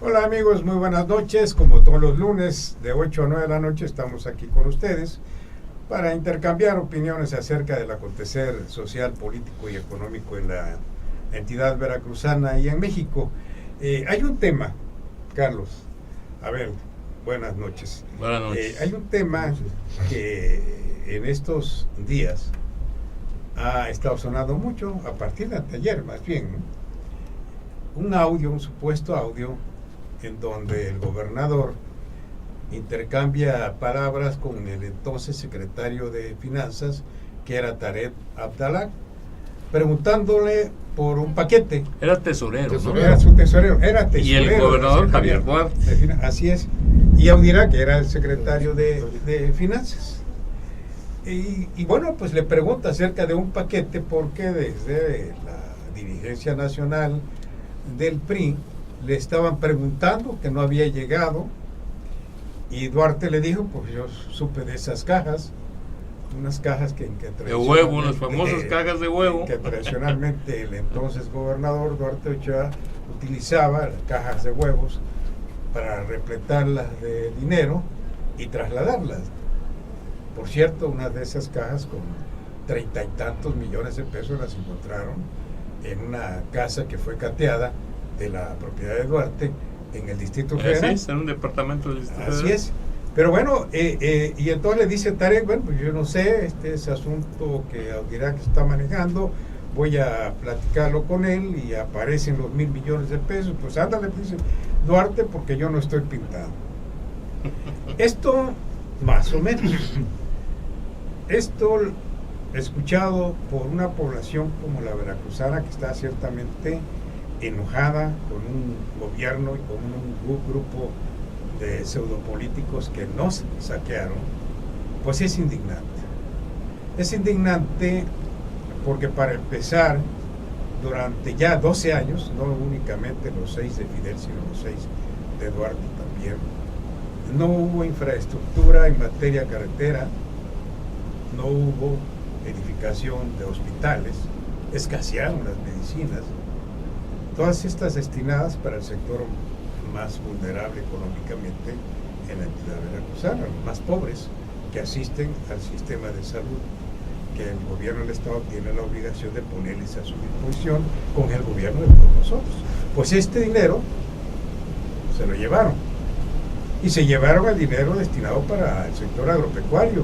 Hola amigos, muy buenas noches. Como todos los lunes de 8 a 9 de la noche estamos aquí con ustedes para intercambiar opiniones acerca del acontecer social, político y económico en la entidad veracruzana y en México. Hay un tema, Carlos, a ver, buenas noches. Buenas noches. Hay un tema que en estos días ha estado sonando mucho, a partir de ayer más bien, ¿no? Un supuesto audio, en donde el gobernador intercambia palabras con el entonces secretario de Finanzas, que era Tarek Abdallah, preguntándole por un paquete. Era tesorero, ¿no? Era su tesorero, era tesorero. Y el gobernador Javier Duarte. Así es. Y Audirá, que era el secretario de Finanzas. Y bueno, pues le pregunta acerca de un paquete, porque desde la dirigencia nacional del PRI le estaban preguntando que no había llegado, y Duarte le dijo, pues yo supe de esas cajas, unas cajas que de huevo, las famosas cajas de huevo, que tradicionalmente el entonces gobernador Duarte Ochoa utilizaba, las cajas de huevos, para repletarlas de dinero y trasladarlas. Por cierto, una de esas cajas con 30 y tantos millones de pesos las encontraron en una casa que fue cateada de la propiedad de Duarte en el Distrito Federal. Así es, en un departamento del Distrito Federal. Así es. Pero bueno, y entonces le dice Tarek, bueno, pues yo no sé, ese asunto que Audirá que está manejando, voy a platicarlo con él, y aparecen los 1,000 millones de pesos, pues ándale, dice Duarte, porque yo no estoy pintado. Esto, más o menos, esto escuchado por una población como la veracruzana, que está ciertamente enojada con un gobierno y con un grupo de pseudopolíticos que nos saquearon, pues es indignante. Es indignante porque, para empezar, durante ya 12 años, no únicamente los 6 de Fidel, sino los 6 de Duarte también, no hubo infraestructura en materia carretera, no hubo edificación de hospitales, escasearon las medicinas, todas estas destinadas para el sector más vulnerable económicamente en la entidad veracruzana, los más pobres, que asisten al sistema de salud, que el gobierno del Estado tiene la obligación de ponerles a su disposición con el gobierno de todos nosotros. Pues este dinero se lo llevaron, y se llevaron el dinero destinado para el sector agropecuario,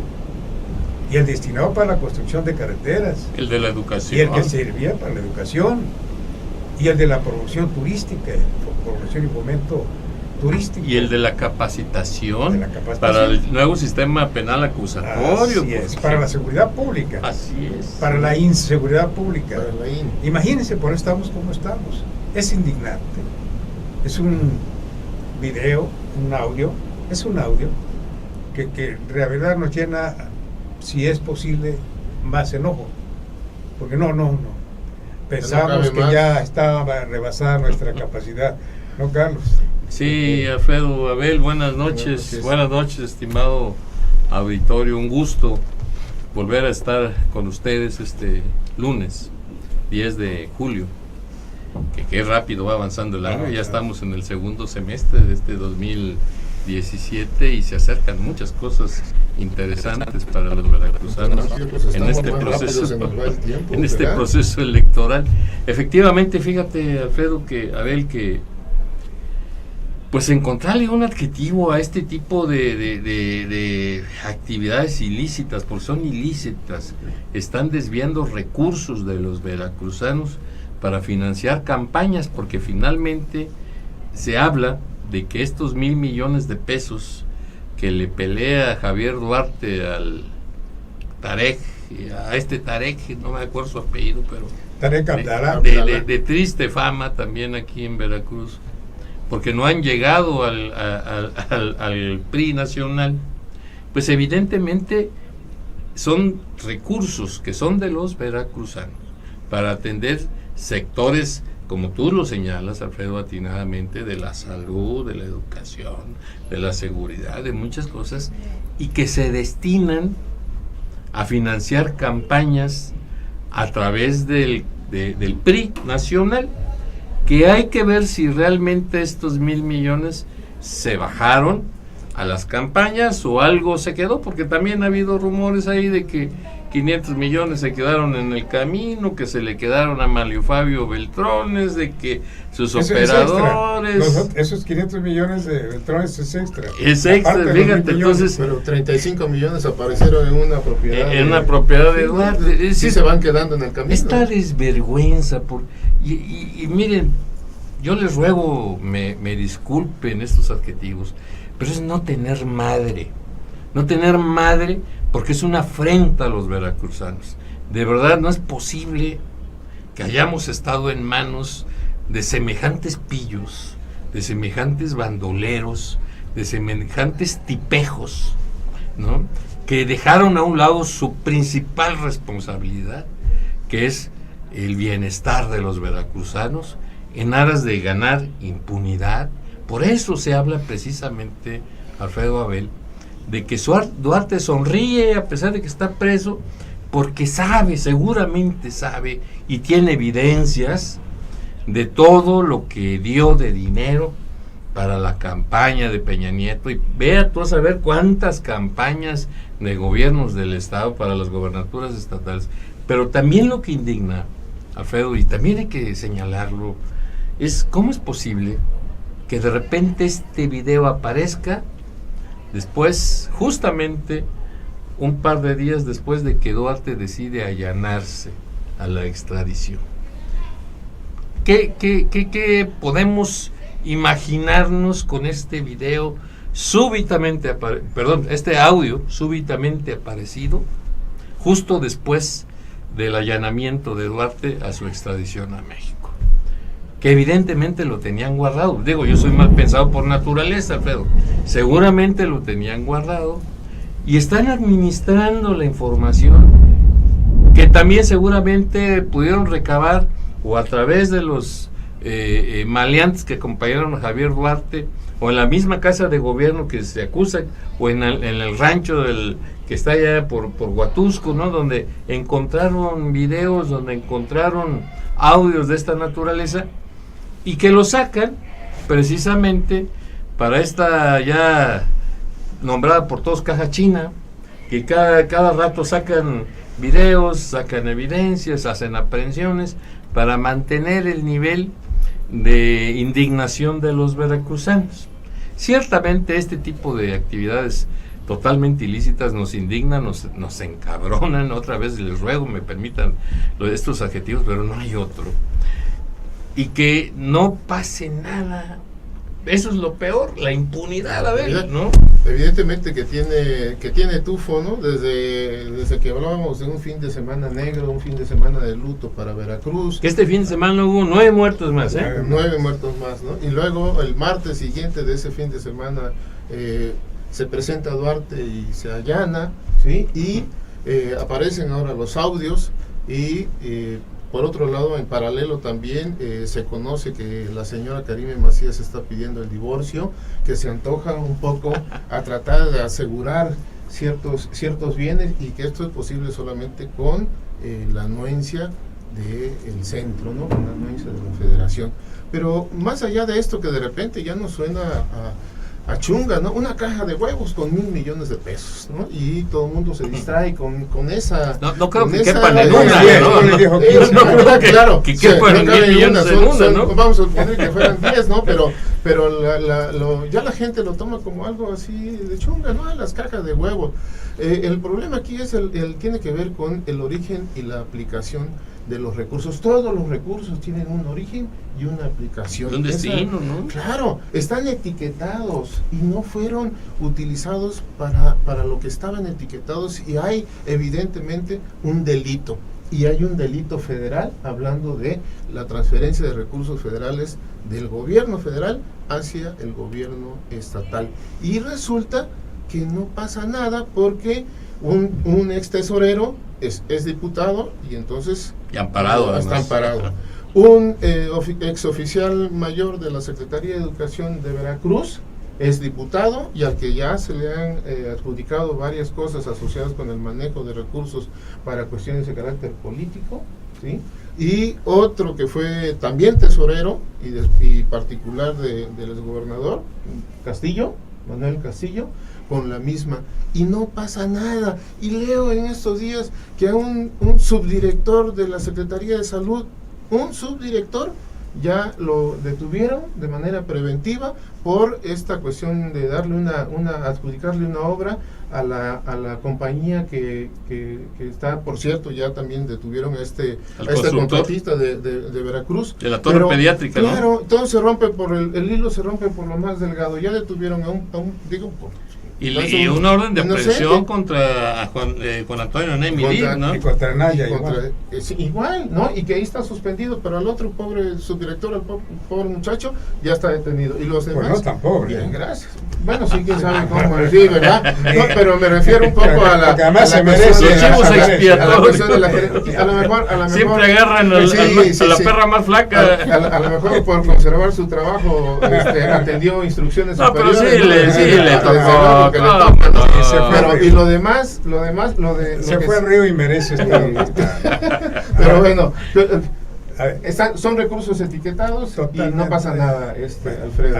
y el destinado para la construcción de carreteras, el de la educación, y el que servía para la educación, y el de la promoción turística, promoción y fomento turístico, y el de la capacitación, para el nuevo sistema penal acusatorio. Así es, para la seguridad pública. Así es. Para la inseguridad pública. Imagínense, por eso estamos como estamos. Es indignante. Es un video, un audio que de verdad nos llena, si es posible, más enojo. Porque no. Pensamos que ya estaba rebasada nuestra capacidad, ¿no, Carlos? Sí, Alfredo, Abel, buenas noches, estimado auditorio, un gusto volver a estar con ustedes este lunes 10 de julio, que qué rápido va avanzando el año, ya estamos en el segundo semestre de este 2017 y se acercan muchas cosas interesantes para los veracruzanos en este proceso electoral. Efectivamente, fíjate, Alfredo, Abel, que pues encontrarle un adjetivo a este tipo de actividades ilícitas, porque son ilícitas, están desviando recursos de los veracruzanos para financiar campañas, porque finalmente se habla de que estos 1,000 millones de pesos que le pelea Javier Duarte al Tarek, a este Tarek, no me acuerdo su apellido, pero Tarek Abdallah, de triste fama también aquí en Veracruz, porque no han llegado al PRI nacional, pues evidentemente son recursos que son de los veracruzanos para atender sectores, como tú lo señalas, Alfredo, atinadamente, de la salud, de la educación, de la seguridad, de muchas cosas, y que se destinan a financiar campañas a través del PRI nacional. que hay que ver si realmente estos 1,000 millones se bajaron a las campañas o algo se quedó, porque también ha habido rumores ahí de que 500 millones se quedaron en el camino, que se le quedaron a Manlio Fabio Beltrones, de que sus operadores... Esos 500 millones de Beltrones es extra. Es extra, fíjate, entonces... Pero 35 millones aparecieron en una propiedad. En una propiedad de Duarte. Sí, se van quedando en el camino. Esta desvergüenza. Y miren, yo les ruego, me disculpen estos adjetivos, pero es no tener madre. No tener madre, porque es una afrenta a los veracruzanos. De verdad, no es posible que hayamos estado en manos de semejantes pillos, de semejantes bandoleros, de semejantes tipejos, ¿no? Que dejaron a un lado su principal responsabilidad, que es el bienestar de los veracruzanos, en aras de ganar impunidad. Por eso se habla precisamente, Alfredo Abel, de que Duarte sonríe a pesar de que está preso, porque sabe, seguramente sabe, y tiene evidencias de todo lo que dio de dinero para la campaña de Peña Nieto. Y vea tú a saber cuántas campañas de gobiernos del Estado para las gobernaturas estatales. Pero también lo que indigna, Alfredo, y también hay que señalarlo, es cómo es posible que de repente este video aparezca después, justamente un par de días después de que Duarte decide allanarse a la extradición. ¿Qué podemos imaginarnos con este video súbitamente, este audio súbitamente aparecido justo después del allanamiento de Duarte a su extradición a México? Que evidentemente lo tenían guardado. Digo, yo soy mal pensado por naturaleza, Alfredo. Seguramente lo tenían guardado y están administrando la información que también seguramente pudieron recabar o a través de los maleantes que acompañaron a Javier Duarte, o en la misma casa de gobierno que se acusa, o en el rancho que está allá por Huatusco, ¿no? Donde encontraron videos, donde encontraron audios de esta naturaleza, y que lo sacan precisamente para esta ya nombrada por todos caja china, que cada rato sacan videos, sacan evidencias, hacen aprehensiones para mantener el nivel de indignación de los veracruzanos. Ciertamente este tipo de actividades totalmente ilícitas nos indignan, nos encabronan. Otra vez les ruego me permitan estos adjetivos, pero no hay otro. Y que no pase nada. Eso es lo peor, la impunidad, a ver, ¿no? Evidentemente que tiene tufo, ¿no? Desde que hablábamos de un fin de semana negro, un fin de semana de luto para Veracruz. Que este fin de semana hubo 9 muertos más, ¿eh? 9 muertos más, ¿no? Y luego el martes siguiente de ese fin de semana se presenta Duarte y se allana, ¿sí? Y aparecen ahora los audios y... por otro lado, en paralelo también se conoce que la señora Karime Macías está pidiendo el divorcio, que se antoja un poco a tratar de asegurar ciertos bienes, y que esto es posible solamente con la anuencia del centro, ¿no? Con la anuencia de la federación. Pero más allá de esto, que de repente ya nos suena a chunga, ¿no? Una caja de huevos con 1,000 millones de pesos, ¿no? Y todo el mundo se distrae con esa... No creo que quepan en una, ¿no? Claro, que quepan en 1,000 millones en una, ¿no? Vamos a suponer que fueran 10, ¿no? Pero ya la gente lo toma como algo así de chunga, ¿no? Las cajas de huevos. El problema aquí es tiene que ver con el origen y la aplicación de los recursos. Todos los recursos tienen un origen y una aplicación. Un destino, ¿no? Claro, están etiquetados y no fueron utilizados para lo que estaban etiquetados, y hay evidentemente un delito. Y hay un delito federal, hablando de la transferencia de recursos federales del gobierno federal hacia el gobierno estatal. Y resulta que no pasa nada porque un ex tesorero es diputado, y entonces y amparado, está amparado. Un ex oficial mayor de la Secretaría de Educación de Veracruz es diputado, y al que ya se le han adjudicado varias cosas asociadas con el manejo de recursos para cuestiones de carácter político, ¿sí? y otro que fue también tesorero y particular del exgobernador Castillo, Manuel Castillo, con la misma, y no pasa nada. Y leo en estos días que a un subdirector de la Secretaría de Salud, un subdirector, ya lo detuvieron de manera preventiva por esta cuestión de darle adjudicarle una obra a la compañía que está, por cierto, ya también detuvieron a este contratista de Veracruz. De la torre pediátrica, claro, ¿no? todo se rompe el hilo se rompe por lo más delgado. Ya detuvieron a un y una orden de aprehensión contra Juan Antonio Neymidir, ¿no? Y contra Naya igual, ¿no? Y que ahí está suspendido, pero al otro pobre subdirector, al pobre muchacho, ya está detenido. Y los demás, pues no tan pobre. Bien, gracias. Bueno, sí, quién sabe cómo decir, ¿verdad? No, pero me refiero un poco a la... además se merece. A la cuestión de la a lo mejor siempre agarran a la perra más flaca. A lo mejor por conservar su trabajo atendió instrucciones superiores. No, pero sí le tocó. Y lo demás, se fue al río y merece estar. Pero bueno, son recursos etiquetados. Totalmente. Y no pasa nada, Alfredo.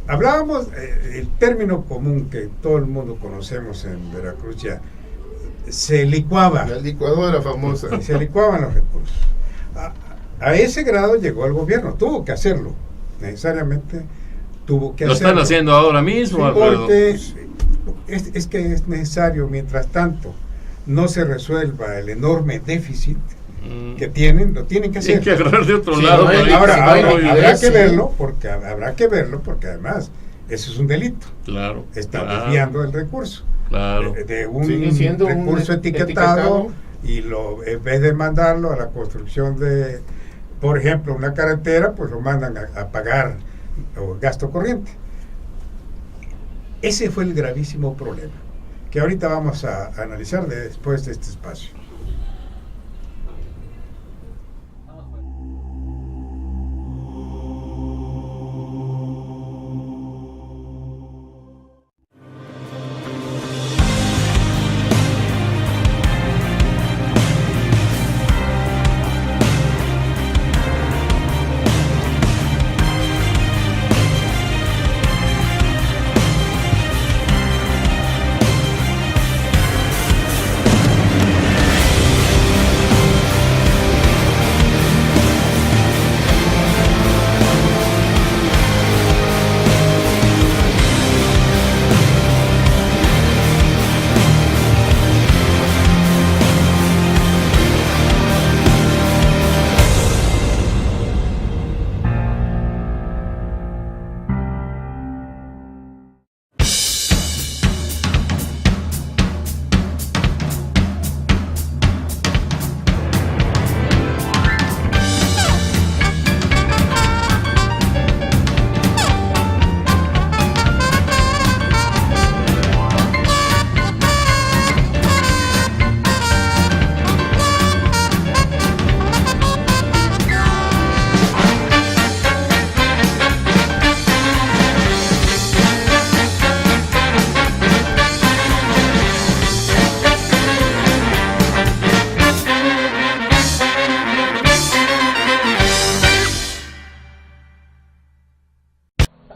Hablábamos el término común que todo el mundo conocemos en Veracruz ya, se licuaba. La licuadora famosa. Se licuaban los recursos. A ese grado llegó el gobierno, tuvo que hacerlo, necesariamente tuvo que hacerlo. Lo están haciendo ahora mismo, sí, porque es que es necesario, mientras tanto no se resuelva el enorme déficit que tienen, lo tienen que hacer. Tienen que agarrar de otro lado. Ahora habrá que verlo, porque además eso es un delito. Claro. Está desviando el recurso. Claro. De un recurso etiquetado, y en vez de mandarlo a la construcción de, por ejemplo, una carretera, pues lo mandan a pagar gasto corriente. Ese fue el gravísimo problema que ahorita vamos a analizar después de este espacio.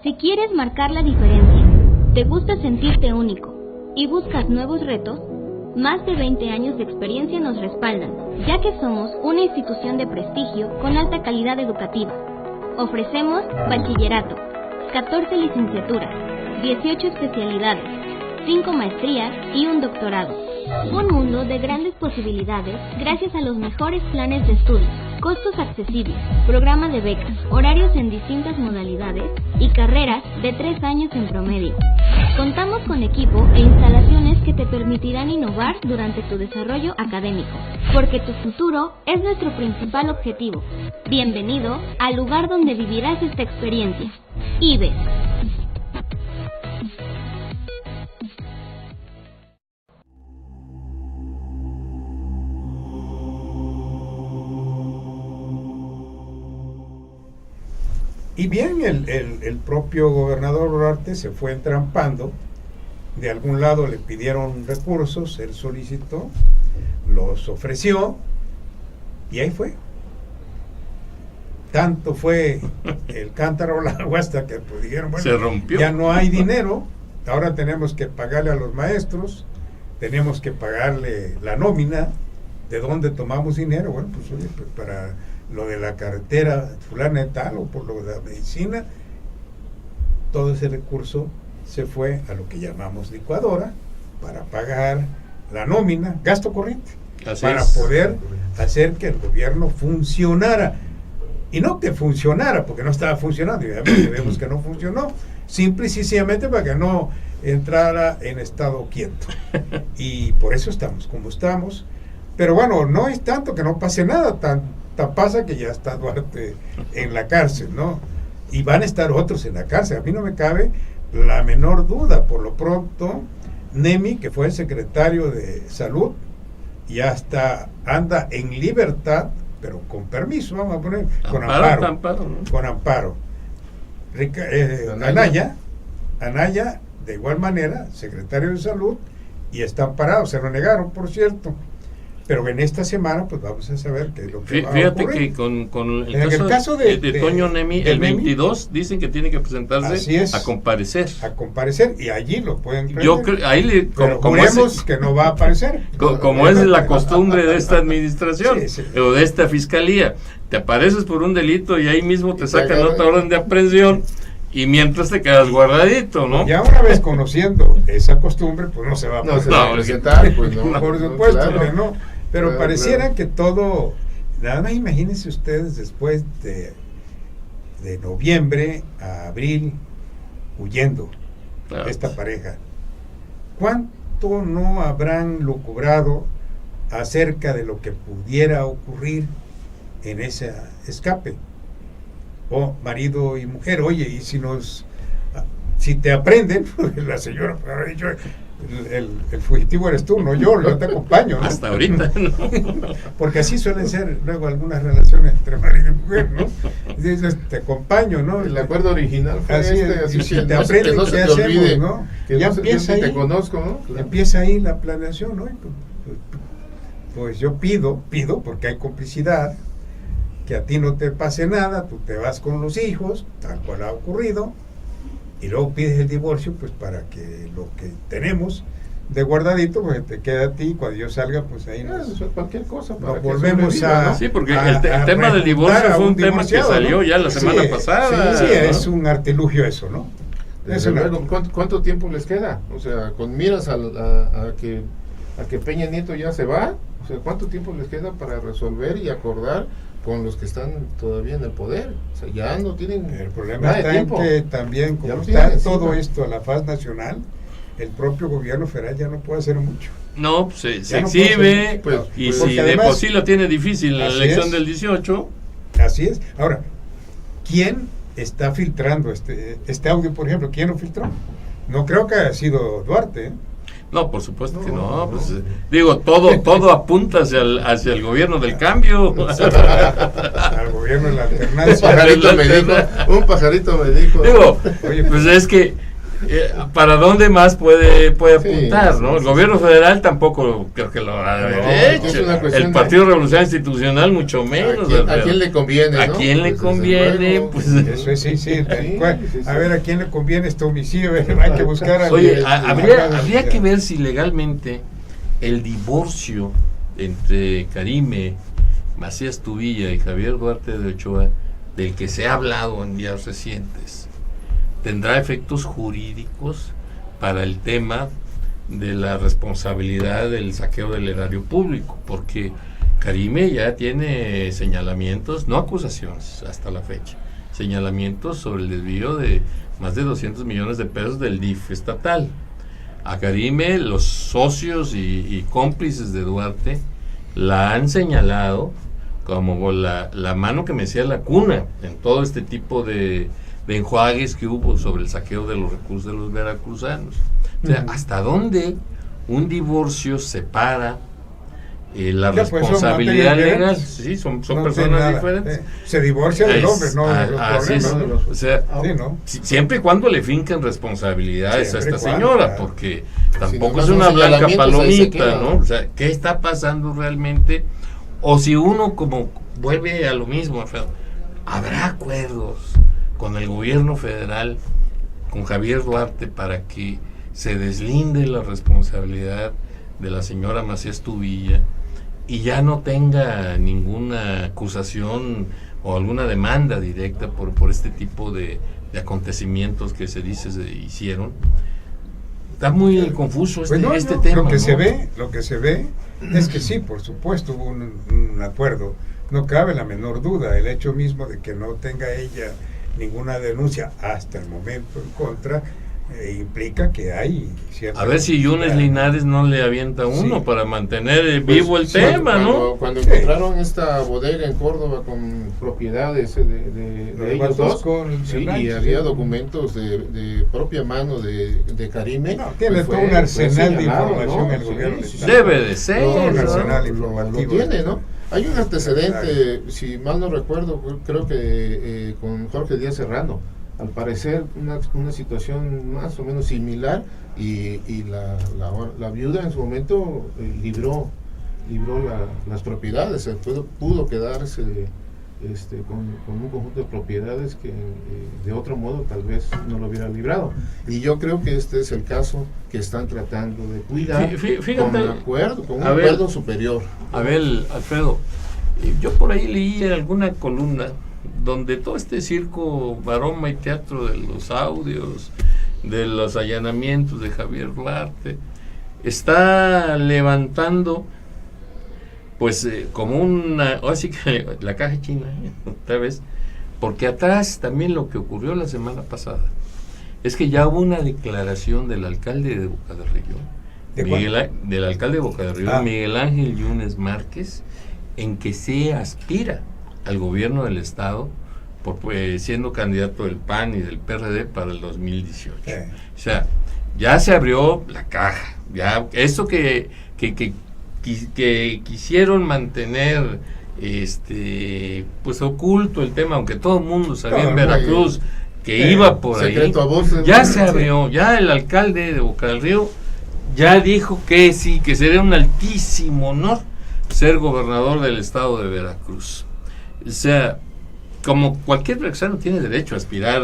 Si quieres marcar la diferencia, te gusta sentirte único y buscas nuevos retos, más de 20 años de experiencia nos respaldan, ya que somos una institución de prestigio con alta calidad educativa. Ofrecemos bachillerato, 14 licenciaturas, 18 especialidades, 5 maestrías y un doctorado. Un mundo de grandes posibilidades gracias a los mejores planes de estudio, costos accesibles, programa de becas, horarios en distintas modalidades y carreras de 3 años en promedio. Contamos con equipo e instalaciones que te permitirán innovar durante tu desarrollo académico, porque tu futuro es nuestro principal objetivo. Bienvenido al lugar donde vivirás esta experiencia. IBES. Y bien, el propio gobernador Duarte se fue entrampando. De algún lado le pidieron recursos, él solicitó, los ofreció y ahí fue. tanto fue el cántaro al agua hasta que pues, dijeron, bueno, se rompió. Ya no hay dinero, ahora tenemos que pagarle a los maestros, tenemos que pagarle la nómina. ¿De dónde tomamos dinero? Bueno, pues, oye, pues para lo de la carretera fulana y tal, o por lo de la medicina, todo ese recurso se fue a lo que llamamos licuadora para pagar la nómina, gasto corriente, Así para es. poder hacer que el gobierno funcionara. Y no que funcionara, porque no estaba funcionando, y vemos que no funcionó, simple y sencillamente para que no entrara en estado quieto. Y por eso estamos como estamos. Pero bueno, no es tanto que no pase nada, tan pasa que ya está Duarte en la cárcel, ¿no? Y van a estar otros en la cárcel, a mí no me cabe la menor duda. Por lo pronto, Nemi, que fue el secretario de Salud, ya está, anda en libertad, pero con permiso, vamos a poner, con amparo, ¿no? con amparo. Anaya, de igual manera, secretario de Salud, y está amparado, se lo negaron, por cierto. Pero en esta semana, pues vamos a saber qué es lo que va a Fíjate ocurrir. que con En el caso de Toño Nemi, el Nemi, 22 dicen que tiene que presentarse a comparecer. A comparecer, y allí lo pueden prender. Yo creo, ahí pero juremos que no va a aparecer. Como es la costumbre de esta administración, sí. o de esta fiscalía, te apareces por un delito y ahí mismo te Y sacan te otra orden de aprehensión y mientras te quedas guardadito, ¿no? Ya una vez conociendo esa costumbre, pues no se va a No se presentar. va a presentar, pues no. Por supuesto Claro. que no. Pero Claro, pareciera claro. que todo, nada más imagínense ustedes después de noviembre a abril huyendo Claro. esta pareja. ¿Cuánto no habrán lucubrado acerca de lo que pudiera ocurrir en ese escape? O marido y mujer, oye, y si te aprenden, la señora habrá dicho, el fugitivo eres tú, no yo te acompaño, ¿no? Hasta ahorita, ¿no? Porque así suelen ser luego algunas relaciones entre marido y mujer, ¿no? Dices, te acompaño, ¿no? El acuerdo original fue Así este, es, así y si que te no, aprenden, que no ¿qué se te hacemos, olvide, no? que Ya no se- empieza yo ni ahí. te conozco, ¿no? Claro. Empieza ahí la planeación, ¿no? Pues yo pido, porque hay complicidad, que a ti no te pase nada, tú te vas con los hijos, tal cual ha ocurrido, y luego pides el divorcio, pues para que lo que tenemos de guardadito, pues te queda a ti, cuando yo salga, pues ahí Ah, nos, eso es cualquier cosa para nos que volvemos sobreviva, a... ¿no? Sí, porque a- el a tema del divorcio repuntar a fue un un tema que divorciado, salió ¿no? ya la semana Sí, pasada. Sí, ¿no? es un artilugio eso, ¿no? Desde Es un luego, artilugio. ¿cuánto tiempo les queda? O sea, con miras a que Peña Nieto ya se va, o sea, ¿cuánto tiempo les queda para resolver y acordar con los que están todavía en el poder? O sea, ya no tienen El problema nada de está en tiempo. que también, Ya como lo está tienen todo encima. esto a la faz nacional, el propio gobierno federal ya no puede hacer mucho. No, pues se Ya no puede exhibe, ser. Pues, y pues, si porque de además- por sí la tiene difícil en la Así elección es. del 18, Así es. Ahora, ¿quién está filtrando este audio, por ejemplo? ¿Quién lo filtró? No creo que haya sido Duarte, ¿eh? no, por supuesto que no, No, pues, no. digo, todo apunta hacia el gobierno del cambio. Al gobierno de la alternancia. Un pajarito me dijo. Digo, Oye, pues es que ¿para dónde más puede apuntar, Sí, no? sí, El sí. gobierno federal tampoco creo que lo ha de No, haber es hecho. una cuestión El de- Partido Revolucionario Institucional mucho menos. ¿A quién le conviene? ¿A no? quién le Pues, desde conviene? luego. Pues, eso es, sí. Sí, A ver, ¿a quién le conviene este homicidio? Hay que buscar a... Oye, Sí, habría que ver si legalmente el divorcio entre Karime Macías Tubilla y Javier Duarte de Ochoa, del que se ha hablado en días recientes, tendrá efectos jurídicos para el tema de la responsabilidad del saqueo del erario público, porque Karime ya tiene señalamientos, no acusaciones hasta la fecha, señalamientos sobre el desvío de más de 200 millones de pesos del DIF estatal. A Karime, los socios y cómplices de Duarte la han señalado como la mano que mecía la cuna en todo este tipo de enjuagues que hubo sobre el saqueo de los recursos de los veracruzanos. O sea, ¿hasta dónde un divorcio separa la Ya, pues, son responsabilidad materias legal? diferentes. Sí, son No tiene personas nada. diferentes. Se divorcia del hombre, no de los Así es. problemas, ¿no? O sea, Sí, ¿no? siempre y cuando le finquen responsabilidades a Siempre esta y cuando, señora, claro. porque Si tampoco nomás es son una blanca señalamientos, ahí se palomita, queda. ¿no? O sea, ¿qué está pasando realmente? O si uno como vuelve a lo mismo, Alfredo, ¿Habrá acuerdos con el gobierno federal, con Javier Duarte, para que se deslinde la responsabilidad de la señora Macías Tubilla y ya no tenga ninguna acusación o alguna demanda directa por este tipo de acontecimientos que se dice se hicieron? Está muy confuso este tema. Lo que ¿no? se ve es que sí, por supuesto hubo un acuerdo. No cabe la menor duda. El hecho mismo de que no tenga ella ninguna denuncia hasta el momento en contra implica que hay cierta... A ver si Yunes Linares no le avienta uno, sí, para mantener vivo el tema, ¿no? Cuando encontraron esta bodega en Córdoba con propiedades de ellos dos, sí, y había documentos de propia mano de Karime. No, tiene todo un arsenal de información, ¿no? El gobierno. Debe de ser. Todo un arsenal informativo. Lo tiene, ¿no? Hay un antecedente, si mal no recuerdo, creo que con Jorge Díaz Serrano. Al parecer una situación más o menos similar, y la viuda en su momento libró las propiedades, pudo quedarse con un conjunto de propiedades que de otro modo tal vez no lo hubiera librado. Y yo creo que este es el caso que están tratando de cuidar. Fíjate, con un acuerdo superior. A ver, Alfredo, yo por ahí leí alguna columna donde todo este circo, maroma y teatro de los audios, de los allanamientos de Javier Duarte, está levantando pues como una, así que la caja china, otra vez, porque atrás también lo que ocurrió la semana pasada es que ya hubo una declaración del alcalde de Boca del Río, del alcalde de Boca del Río, Miguel Ángel Yunes Márquez, en que se aspira al gobierno del estado siendo candidato del PAN y del PRD para el 2018. O sea, ya se abrió la caja, ya eso que quisieron mantener pues oculto el tema, aunque todo el mundo sabía en Veracruz que iba por ahí, ya se abrió, ya el alcalde de Boca del Río ya dijo que sí, que sería un altísimo honor ser gobernador del estado de Veracruz. O sea, como cualquier veracruzano tiene derecho a aspirar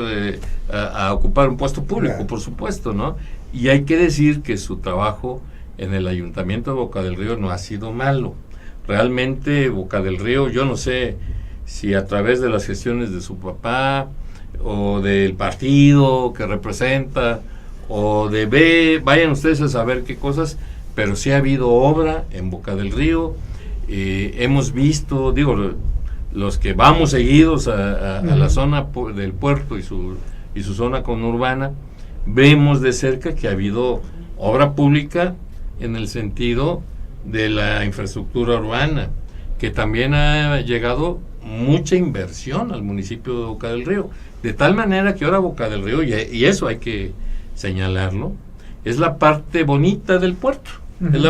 a ocupar un puesto público, por supuesto, ¿no? Y hay que decir que su trabajo en el Ayuntamiento de Boca del Río no ha sido malo. Realmente Boca del Río, yo no sé si a través de las gestiones de su papá o del partido que representa o de B, vayan ustedes a saber qué cosas, pero sí ha habido obra en Boca del Río. Hemos visto, digo, los que vamos seguidos a la zona del puerto y su zona conurbana, vemos de cerca que ha habido obra pública en el sentido de la infraestructura urbana, que también ha llegado mucha inversión al municipio de Boca del Río, de tal manera que ahora Boca del Río, y eso hay que señalarlo, es la parte bonita del puerto. Es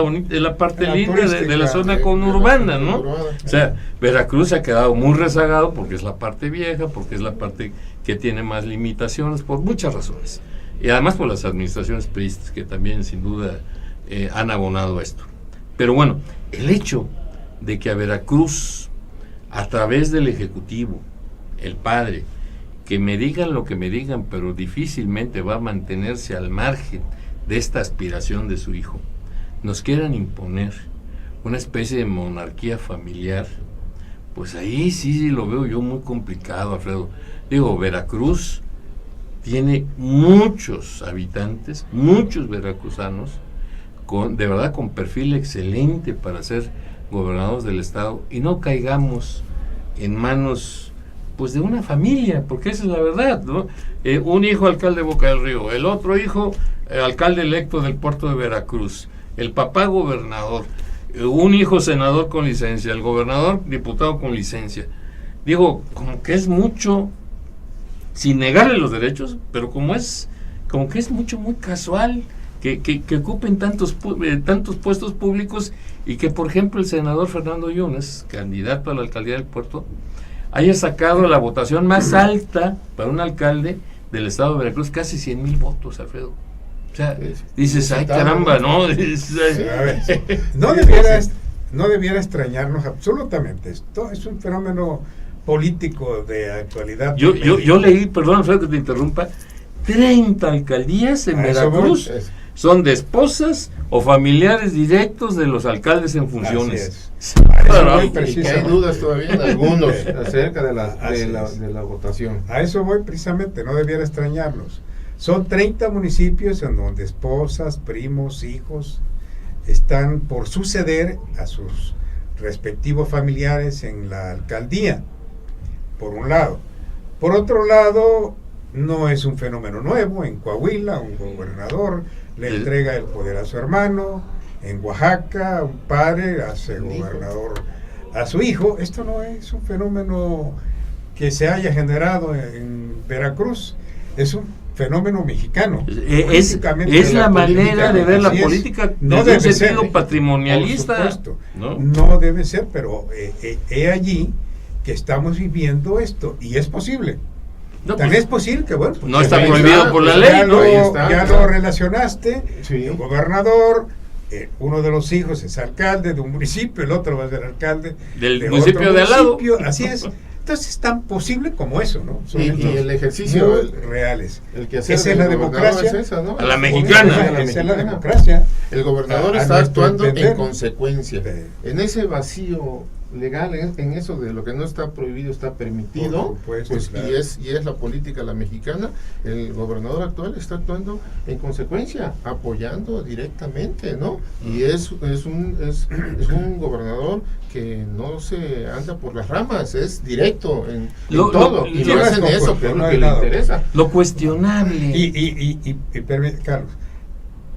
la parte linda de la zona conurbana, ¿no? O sea, Veracruz se ha quedado muy rezagado porque es la parte vieja, porque es la parte que tiene más limitaciones, por muchas razones. Y además por las administraciones priistas que también sin duda han abonado esto. Pero bueno, el hecho de que a Veracruz, a través del Ejecutivo, el padre, que me digan lo que me digan, pero difícilmente va a mantenerse al margen de esta aspiración de su hijo, nos quieran imponer una especie de monarquía familiar, pues ahí sí lo veo yo muy complicado, Alfredo. Digo, Veracruz tiene muchos habitantes, muchos veracruzanos, de verdad con perfil excelente para ser gobernadores del estado, y no caigamos en manos pues de una familia, porque esa es la verdad, ¿no? Un hijo alcalde de Boca del Río, el otro hijo alcalde electo del puerto de Veracruz, el papá gobernador, un hijo senador con licencia, el gobernador diputado con licencia. Digo, como que es mucho, sin negarle los derechos, pero como que es mucho, muy casual que ocupen tantos puestos públicos, y que por ejemplo el senador Fernando Yunes, candidato a la alcaldía del puerto, haya sacado la votación más alta para un alcalde del estado de Veracruz, casi 100,000 votos, Alfredo. O sea, dices, ay caramba, ¿no? No debiera extrañarnos absolutamente. Esto es un fenómeno político de actualidad. Yo leí, perdón, Alfredo, que te interrumpa, 30 alcaldías en Veracruz son de esposas o familiares directos de los alcaldes en funciones. Y que hay dudas todavía en algunos acerca de la votación. A eso voy precisamente, no debiera extrañarnos. Son 30 municipios en donde esposas, primos, hijos están por suceder a sus respectivos familiares en la alcaldía, por un lado. Por otro lado, no es un fenómeno nuevo. En Coahuila, un gobernador le entrega el poder a su hermano. En Oaxaca, un padre hace gobernador a su hijo. Esto no es un fenómeno que se haya generado en Veracruz, es un fenómeno mexicano. Es la manera de ver la política, no desde un debe sentido ser, patrimonialista. Por supuesto, no debe ser, pero he allí que estamos viviendo esto, y es posible. No, Tan pues, es posible que, bueno, no está prohibido por la ley, ya lo relacionaste, sí. El gobernador, uno de los hijos es alcalde de un municipio, el otro va a ser alcalde del municipio de al lado. Así es. Entonces es tan posible como eso, ¿no? Son Y el ejercicio reales. El que esa es la democracia. Es esa, ¿no? A la mexicana. Esa es la democracia. El gobernador A está nuestro actuando entender. en consecuencia. En ese vacío legal, en eso de lo que no está prohibido está permitido, Por supuesto, pues, claro. y es la política la mexicana. El gobernador actual está actuando en consecuencia, apoyando directamente, ¿no? Y es un gobernador que no se anda por las ramas, es directo en todo, y sí, lo no es hacen compuesto, eso, que es no lo hay que le nada. interesa. Lo cuestionable. Y permite, Carlos,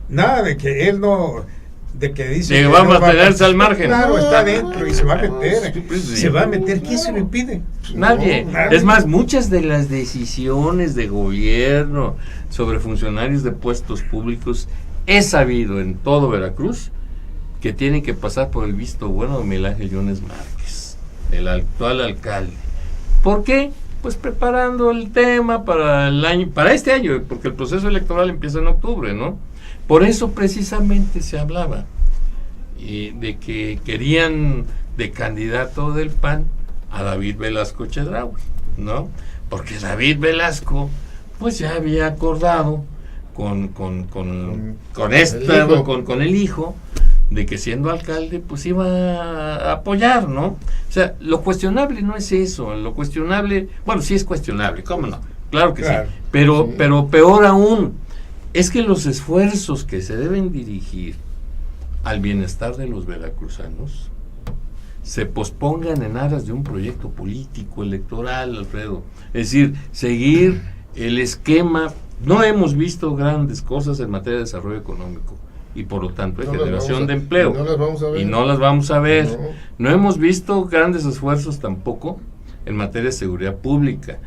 nada de que él no, de que dice que que va a no mantenerse al margen. Claro, No, está dentro y se va a meter. sí. Se va a meter. ¿Quién se lo impide? Nadie. Nadie. Es más, muchas de las decisiones de gobierno sobre funcionarios de puestos públicos he sabido en todo Veracruz que tienen que pasar por el visto bueno de Miguel Ángel Yunes Márquez, el actual alcalde. ¿Por qué? Pues preparando el tema para este año, porque el proceso electoral empieza en octubre, ¿no? Por eso precisamente se hablaba de que querían de candidato del PAN a David Velasco Chedraui, ¿no? Porque David Velasco pues ya había acordado con el hijo de que siendo alcalde pues iba a apoyar, ¿no? O sea, lo cuestionable no es eso, lo cuestionable, bueno, sí es cuestionable, ¿cómo no? Claro que Claro, sí, pero sí. pero peor aún es que los esfuerzos que se deben dirigir al bienestar de los veracruzanos se pospongan en aras de un proyecto político electoral, Alfredo. Es decir, seguir el esquema. No hemos visto grandes cosas en materia de desarrollo económico y por lo tanto de generación de empleo. No las vamos a ver. Y no las vamos a ver. No. No hemos visto grandes esfuerzos tampoco en materia de seguridad pública.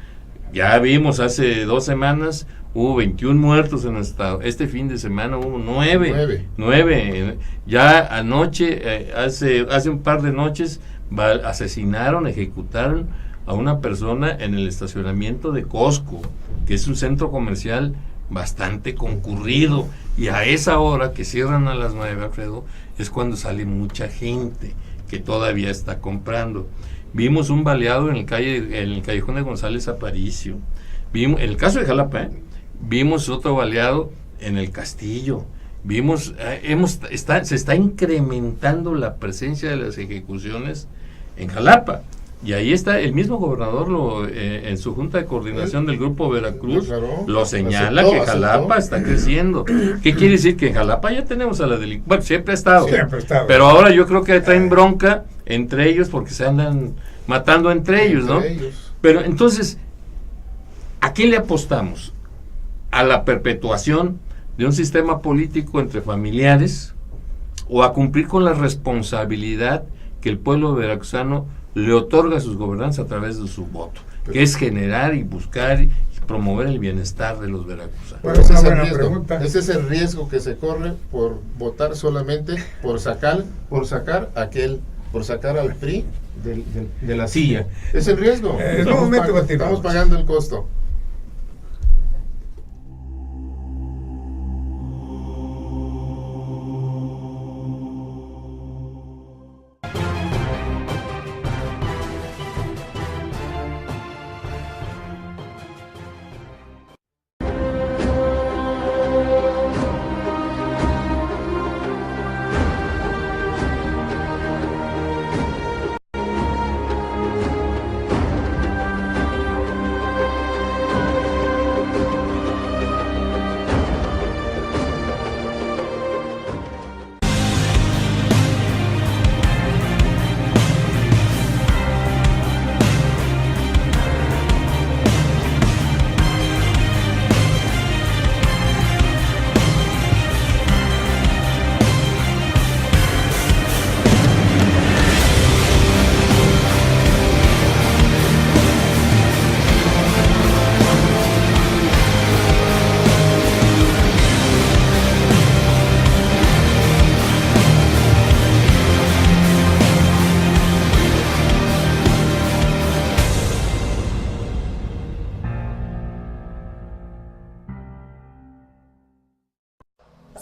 Ya vimos hace 2 semanas, hubo 21 muertos en el estado. Este fin de semana hubo 9. Ya anoche, hace un par de noches, asesinaron, ejecutaron a una persona en el estacionamiento de Costco, que es un centro comercial bastante concurrido, y a esa hora que cierran a las 9, Alfredo, es cuando sale mucha gente que todavía está comprando. Vimos un baleado en el callejón de González Aparicio. En el caso de Jalapa, vimos otro baleado en el Castillo. Vimos, se está incrementando la presencia de las ejecuciones en Jalapa. Y ahí está, el mismo gobernador en su junta de coordinación del Grupo Veracruz lo señala, que Jalapa está creciendo. ¿Qué quiere decir? Que en Jalapa ya tenemos a la delincuencia. Bueno, siempre ha estado. Pero ahora yo creo que traen bronca entre ellos porque se andan matando entre ellos, ¿no? Pero entonces, ¿a qué le apostamos? ¿A la perpetuación de un sistema político entre familiares o a cumplir con la responsabilidad que el pueblo veracruzano le otorga a sus gobernantes a través de su voto, que es generar y buscar y promover el bienestar de los veracruzanos? Bueno, ese es el riesgo que se corre por votar solamente por sacar al PRI de la silla. Es el riesgo. Estamos pagando el costo.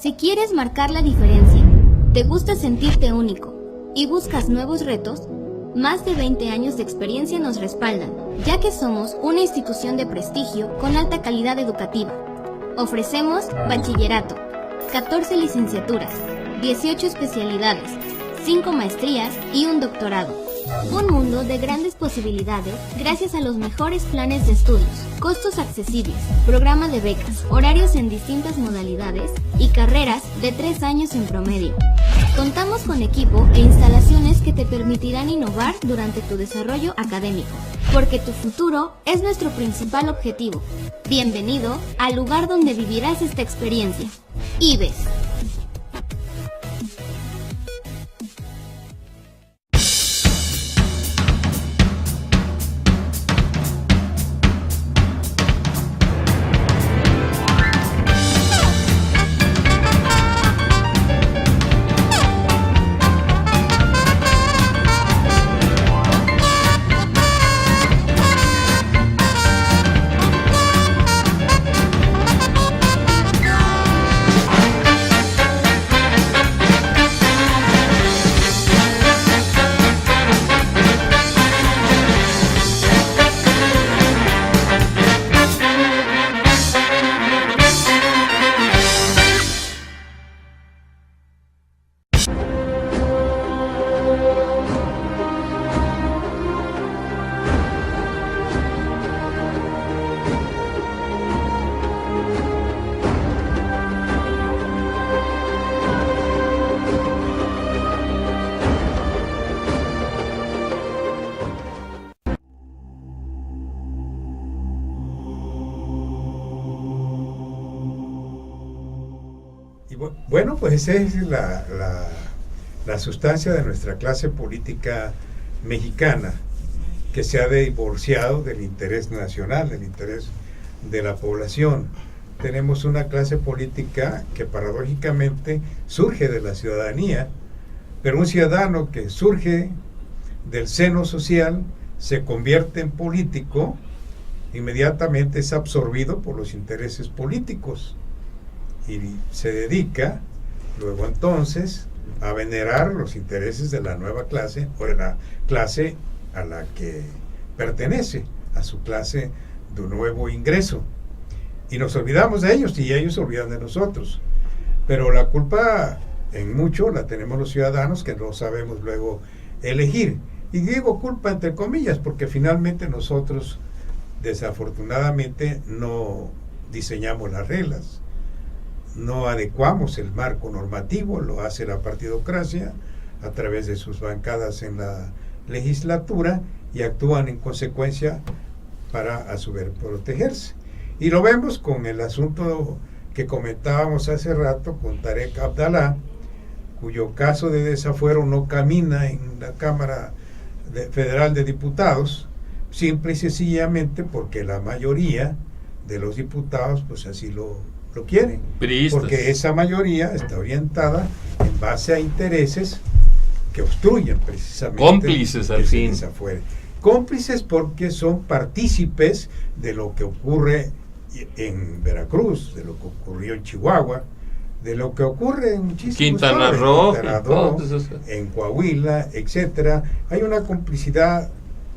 Si quieres marcar la diferencia, te gusta sentirte único y buscas nuevos retos, más de 20 años de experiencia nos respaldan, ya que somos una institución de prestigio con alta calidad educativa. Ofrecemos bachillerato, 14 licenciaturas, 18 especialidades, 5 maestrías y un doctorado. Un mundo de grandes posibilidades gracias a los mejores planes de estudios, costos accesibles, programa de becas, horarios en distintas modalidades y carreras de 3 años en promedio. Contamos con equipo e instalaciones que te permitirán innovar durante tu desarrollo académico, porque tu futuro es nuestro principal objetivo. Bienvenido al lugar donde vivirás esta experiencia. IBES. Bueno, pues esa es la sustancia de nuestra clase política mexicana, que se ha divorciado del interés nacional, del interés de la población. Tenemos una clase política que paradójicamente surge de la ciudadanía, pero un ciudadano que surge del seno social, se convierte en político, inmediatamente es absorbido por los intereses políticos y se dedica luego entonces a venerar los intereses de la nueva clase o de la clase a la que pertenece, a su clase de un nuevo ingreso. Y nos olvidamos de ellos y ellos se olvidan de nosotros. Pero la culpa en mucho la tenemos los ciudadanos, que no sabemos luego elegir. Y digo culpa entre comillas porque finalmente nosotros desafortunadamente no diseñamos las reglas, no adecuamos el marco normativo, lo hace la partidocracia a través de sus bancadas en la legislatura y actúan en consecuencia para a su vez protegerse. Y lo vemos con el asunto que comentábamos hace rato con Tarek Abdalá, cuyo caso de desafuero no camina en la Cámara Federal de Diputados, simple y sencillamente porque la mayoría de los diputados pues así lo quieren, porque esa mayoría está orientada en base a intereses que obstruyen precisamente cómplices al fin. Desafuero. Cómplices porque son partícipes de lo que ocurre en Veracruz, de lo que ocurrió en Chihuahua, de lo que ocurre en muchísimos Quintana Roo, en Coahuila, etcétera. Hay una complicidad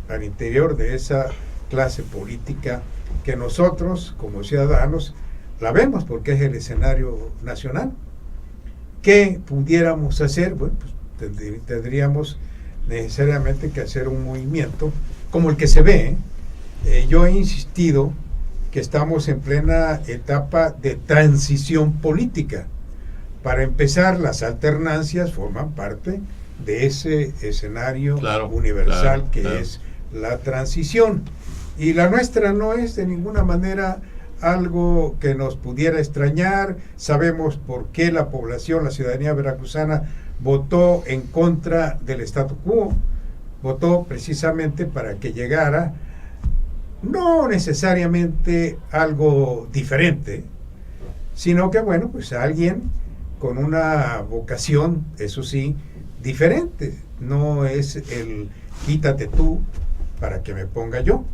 al interior de esa clase política que nosotros como ciudadanos la vemos porque es el escenario nacional. ¿Qué pudiéramos hacer? Bueno, pues tendríamos necesariamente que hacer un movimiento como el que se ve. Yo he insistido que estamos en plena etapa de transición política. Para empezar, las alternancias forman parte de ese escenario universal que es la transición. Y la nuestra no es de ninguna manera algo que nos pudiera extrañar. Sabemos por qué la población, la ciudadanía veracruzana votó en contra del statu quo, votó precisamente para que llegara no necesariamente algo diferente, sino que bueno, pues alguien con una vocación, eso sí, diferente. No es el quítate tú para que me ponga yo,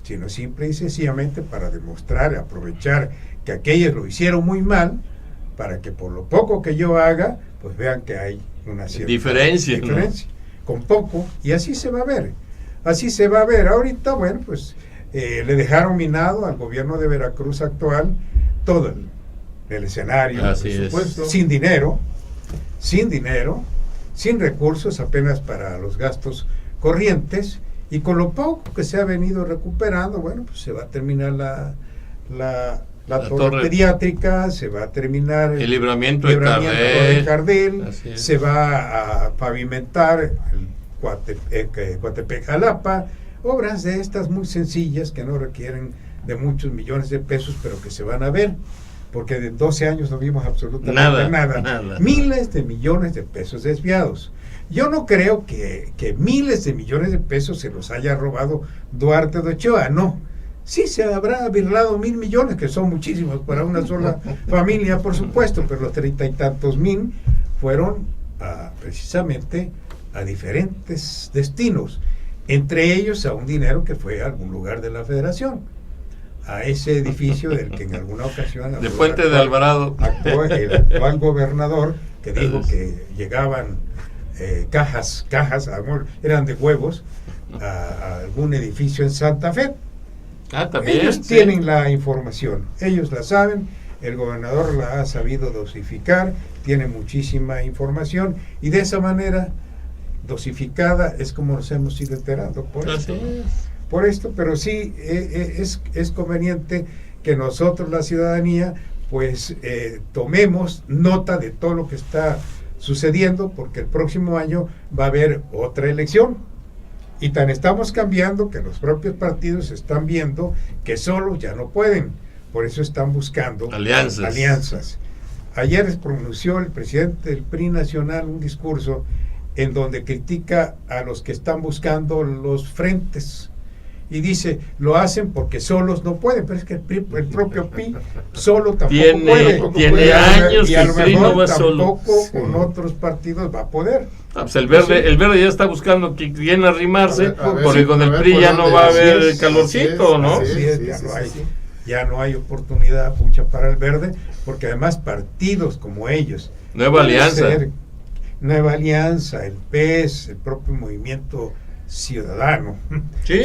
sino simple y sencillamente para demostrar, aprovechar que aquellos lo hicieron muy mal, para que por lo poco que yo haga, pues vean que hay una cierta diferencia, ¿no? Con poco, y así se va a ver. Así se va a ver. Ahorita, bueno, pues le dejaron minado al gobierno de Veracruz actual todo el escenario, Así por supuesto, es. sin dinero, sin recursos apenas para los gastos corrientes, y con lo poco que se ha venido recuperando, bueno, pues se va a terminar la torre pediátrica, se va a terminar el libramiento de de Cardel, se va a pavimentar el Coatepec-Jalapa, obras de estas muy sencillas que no requieren de muchos millones de pesos, pero que se van a ver, porque de 12 años no vimos absolutamente nada. Miles de millones de pesos desviados. Yo no creo que miles de millones de pesos se los haya robado Duarte de Ochoa, no. Sí, se habrá birlado 1,000 millones, que son muchísimos para una sola familia, por supuesto, pero los 30 y tantos mil fueron precisamente a diferentes destinos, entre ellos a un dinero que fue a algún lugar de la Federación, a ese edificio del que en alguna ocasión de Puente de Alvarado actuó el actual gobernador, que dijo que llegaban cajas, amor, eran de huevos, a algún edificio en Santa Fe. También, ellos tienen la información, ellos la saben, el gobernador la ha sabido dosificar, tiene muchísima información, y de esa manera dosificada es como nos hemos ido enterando por esto, pero sí es conveniente que nosotros, la ciudadanía, pues tomemos nota de todo lo que está sucediendo, porque el próximo año va a haber otra elección, y tan estamos cambiando que los propios partidos están viendo que solos ya no pueden, por eso están buscando alianzas. Ayer pronunció el presidente del PRI nacional un discurso en donde critica a los que están buscando los frentes, y dice, lo hacen porque solos no pueden, pero es que el propio PRI solo tampoco puede. Tiene años y a lo que el PRI no va tampoco solo. Con otros partidos va a poder. Pues el verde ya está buscando quién arrimarse, porque con el PRI ya no va a haber calorcito, ¿no? Ya no hay oportunidad mucha para el verde, porque además partidos como ellos, Nueva Alianza, el PES, el propio Movimiento Ciudadano,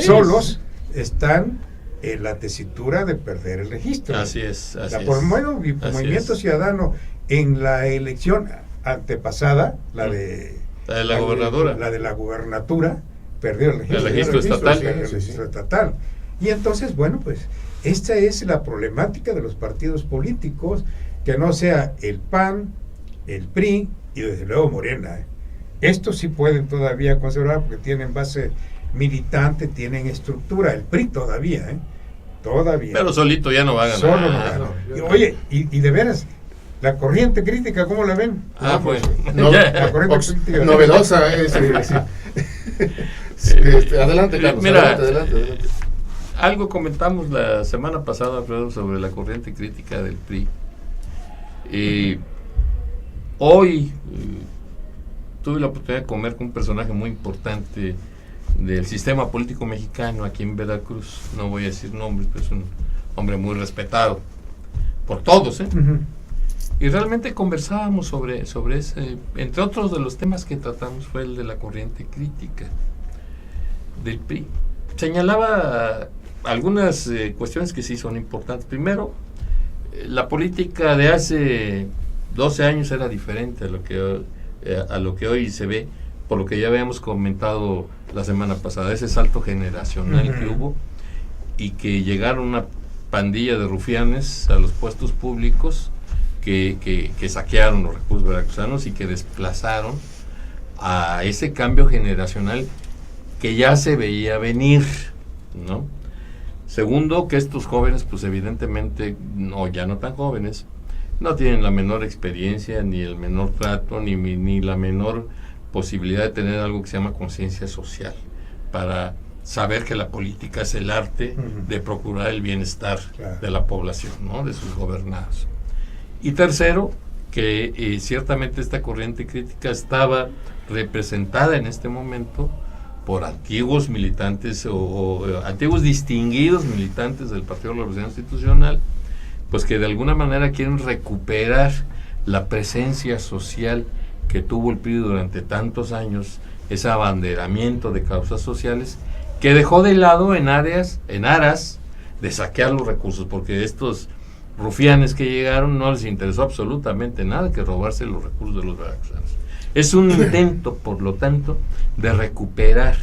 solos están en la tesitura de perder el registro. Así es. Movimiento Ciudadano en la elección antepasada, la de la gubernatura, perdió el registro estatal. Y entonces, bueno, pues esta es la problemática de los partidos políticos, que no sea el PAN, el PRI y desde luego Morena. Estos sí pueden todavía conservar porque tienen base militante, tienen estructura. El PRI todavía. Pero solito ya no va a ganar. Solo no gana. Oye, y de veras, la corriente crítica, ¿cómo la ven? La corriente crítica novedosa. Adelante, Carlos. Mira, adelante. Algo comentamos la semana pasada, Alfredo, sobre la corriente crítica del PRI. Hoy tuve la oportunidad de comer con un personaje muy importante del sistema político mexicano aquí en Veracruz. No voy a decir nombres, pero es un hombre muy respetado por todos, Uh-huh. Y realmente conversábamos sobre ese, entre otros de los temas que tratamos fue el de la corriente crítica del PRI. Señalaba algunas cuestiones que sí son importantes. Primero, la política de hace 12 años era diferente a lo que hoy se ve, por lo que ya habíamos comentado la semana pasada, ese salto generacional que hubo, y que llegaron una pandilla de rufianes a los puestos públicos que saquearon los recursos veracruzanos y que desplazaron a ese cambio generacional que ya se veía venir, ¿no? Segundo, que estos jóvenes, pues evidentemente, ya no tan jóvenes, no tienen la menor experiencia, ni el menor trato, ni la menor posibilidad de tener algo que se llama conciencia social, para saber que la política es el arte de procurar el bienestar de la población, ¿no? De sus gobernados. Y tercero, que ciertamente esta corriente crítica estaba representada en este momento por antiguos militantes o antiguos distinguidos militantes del Partido de la Revolución Institucional, pues que de alguna manera quieren recuperar la presencia social que tuvo el PRI durante tantos años, ese abanderamiento de causas sociales, que dejó de lado en aras de saquear los recursos, porque estos rufianes que llegaron no les interesó absolutamente nada que robarse los recursos de los veracruzanos. Es un intento, por lo tanto, de recuperar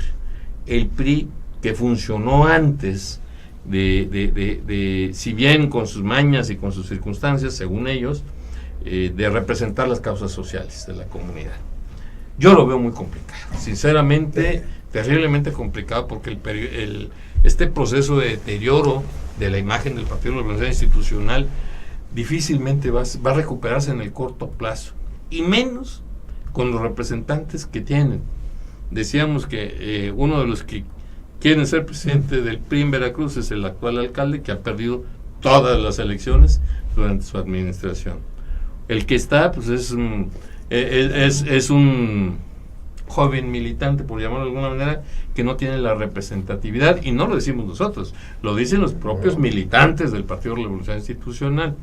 el PRI que funcionó antes de si bien con sus mañas y con sus circunstancias, según ellos, de representar las causas sociales de la comunidad. Yo lo veo muy complicado, sinceramente, terriblemente complicado, porque este proceso de deterioro de la imagen del Partido Revolucionario Institucional difícilmente va a recuperarse en el corto plazo, y menos con los representantes que tienen. Decíamos que uno de los que quieren ser presidente del PRI en Veracruz es el actual alcalde, que ha perdido todas las elecciones durante su administración. El que está, pues es un joven militante, por llamarlo de alguna manera, que no tiene la representatividad, y no lo decimos nosotros, lo dicen los propios militantes del Partido Revolucionario Institucional.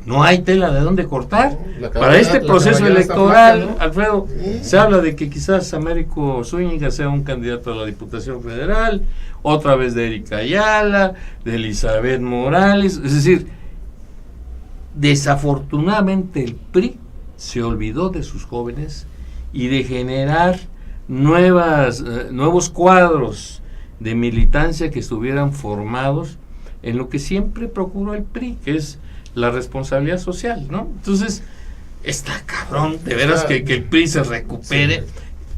No hay tela de dónde cortar. Para este proceso electoral, flaca, ¿no? Alfredo, se habla de que quizás Américo Zúñiga sea un candidato a la Diputación Federal, otra vez de Erika Ayala, de Elizabeth Morales, es decir, desafortunadamente el PRI se olvidó de sus jóvenes y de generar nuevos cuadros de militancia que estuvieran formados en lo que siempre procuró el PRI, que es la responsabilidad social, ¿no? Entonces, está cabrón, de veras, que el PRI se recupere.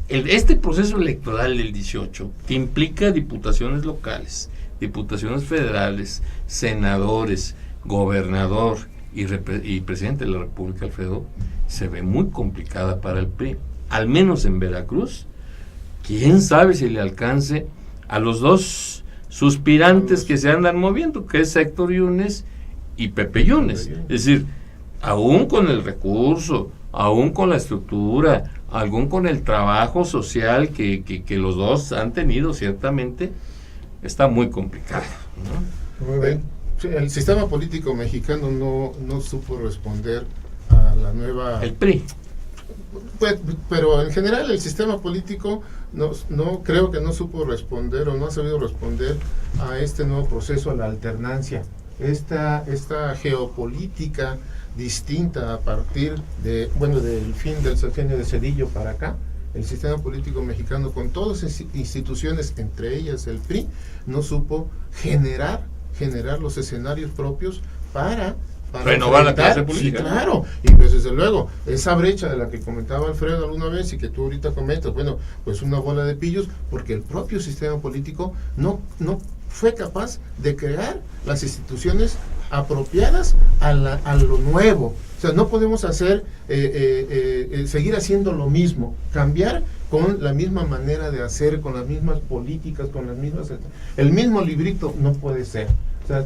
Sí. Este proceso electoral del 18, que implica diputaciones locales, diputaciones federales, senadores, gobernador y presidente de la República, Alfredo, se ve muy complicada para el PRI. Al menos en Veracruz, quién sabe si le alcance a los dos suspirantes que se andan moviendo, que es Héctor Yunes y Pepe Yunes. Es decir, aún con el recurso, aún con la estructura, aún con el trabajo social que los dos han tenido, ciertamente, está muy complicado, ¿no? Muy bien. El sistema político mexicano no supo responder a la nueva... El PRI. Pues, pero en general el sistema político no creo que no supo responder o no ha sabido responder a este nuevo proceso, a la alternancia. Esta geopolítica distinta a partir del fin del sexenio de Zedillo para acá, el sistema político mexicano, con todas las instituciones, entre ellas el PRI, no supo generar los escenarios propios para renovar la clase política. Sí, claro, y pues desde luego, esa brecha de la que comentaba Alfredo alguna vez y que tú ahorita comentas, bueno, pues una bola de pillos, porque el propio sistema político no fue capaz de crear las instituciones apropiadas a lo nuevo. O sea, no podemos seguir haciendo lo mismo, cambiar con la misma manera de hacer, con las mismas políticas, el mismo librito no puede ser. O sea,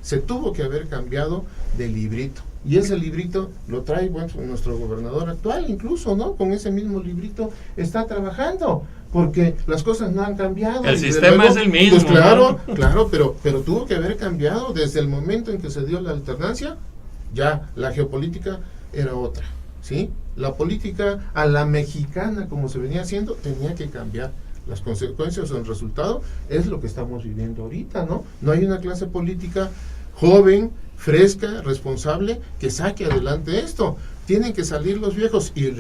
se tuvo que haber cambiado de librito. Y ese librito lo trae, nuestro gobernador actual, incluso, ¿no? Con ese mismo librito está trabajando, porque las cosas no han cambiado. El sistema es el mismo. Pues claro, ¿no? Claro, pero tuvo que haber cambiado desde el momento en que se dio la alternancia. Ya la geopolítica era otra, ¿sí? La política a la mexicana, como se venía haciendo, tenía que cambiar. Las consecuencias o el resultado es lo que estamos viviendo ahorita, ¿no? No hay una clase política joven, fresca, responsable, que saque adelante esto. Tienen que salir los viejos, y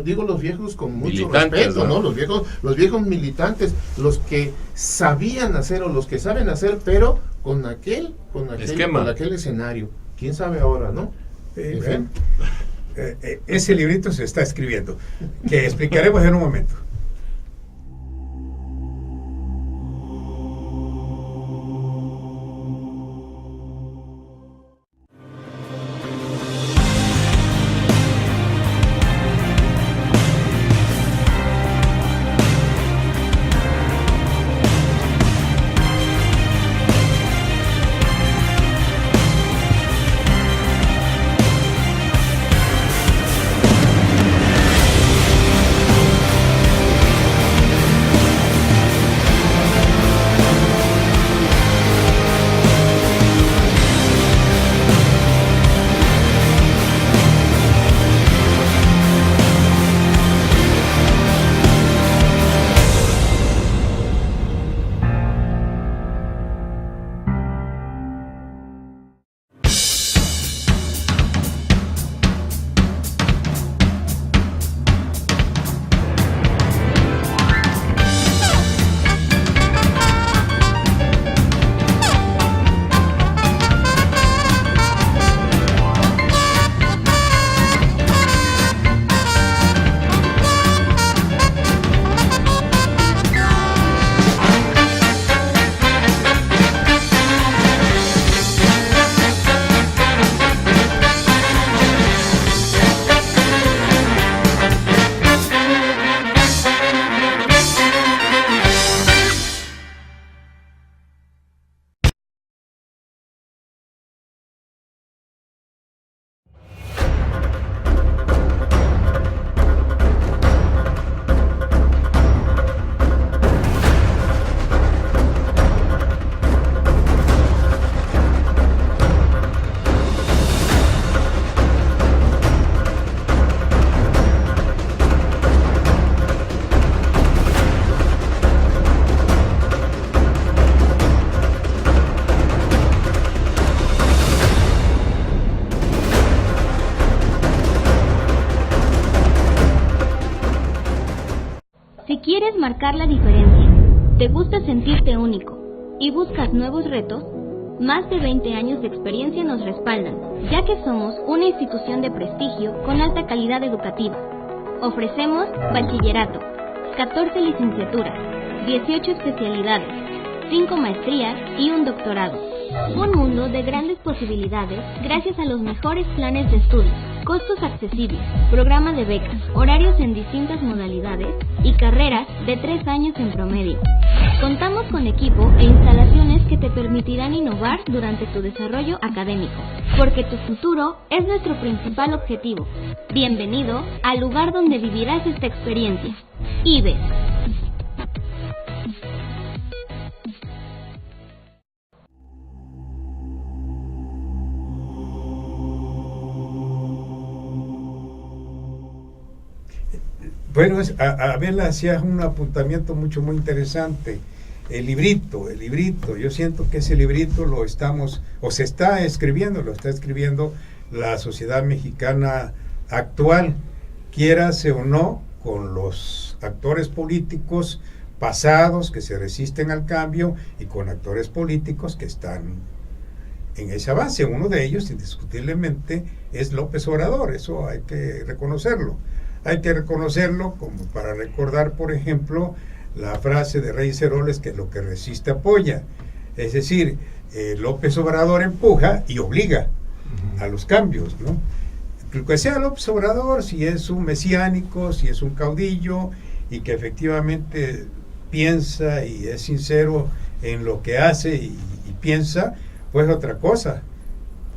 digo los viejos con mucho respeto, ¿no? Los viejos militantes, los que sabían hacer o los que saben hacer, pero con aquel escenario. ¿Quién sabe ahora, no? Ese librito se está escribiendo, que explicaremos en un momento. marcar la diferencia, te gusta sentirte único y buscas nuevos retos, más de 20 años de experiencia nos respaldan, ya que somos una institución de prestigio con alta calidad educativa. Ofrecemos bachillerato, 14 licenciaturas, 18 especialidades, 5 maestrías y un doctorado. Un mundo de grandes posibilidades gracias a los mejores planes de estudio, costos accesibles, programa de becas, horarios en distintas modalidades y carreras de 3 años en promedio. Contamos con equipo e instalaciones que te permitirán innovar durante tu desarrollo académico, porque tu futuro es nuestro principal objetivo. Bienvenido al lugar donde vivirás esta experiencia. IBES. Bueno, Abel hacía un apuntamiento muy interesante. El librito, yo siento que ese librito lo estamos, o se está escribiendo, lo está escribiendo la sociedad mexicana actual, quiérase o no, con los actores políticos pasados que se resisten al cambio y con actores políticos que están en ese avance. Uno de ellos, indiscutiblemente, es López Obrador, eso hay que reconocerlo. Hay que reconocerlo como para recordar, por ejemplo, la frase de Reyes Heroles que lo que resiste apoya. Es decir, López Obrador empuja y obliga a los cambios, ¿no? Que sea López Obrador, si es un mesiánico, si es un caudillo y que efectivamente piensa y es sincero en lo que hace y piensa, pues otra cosa.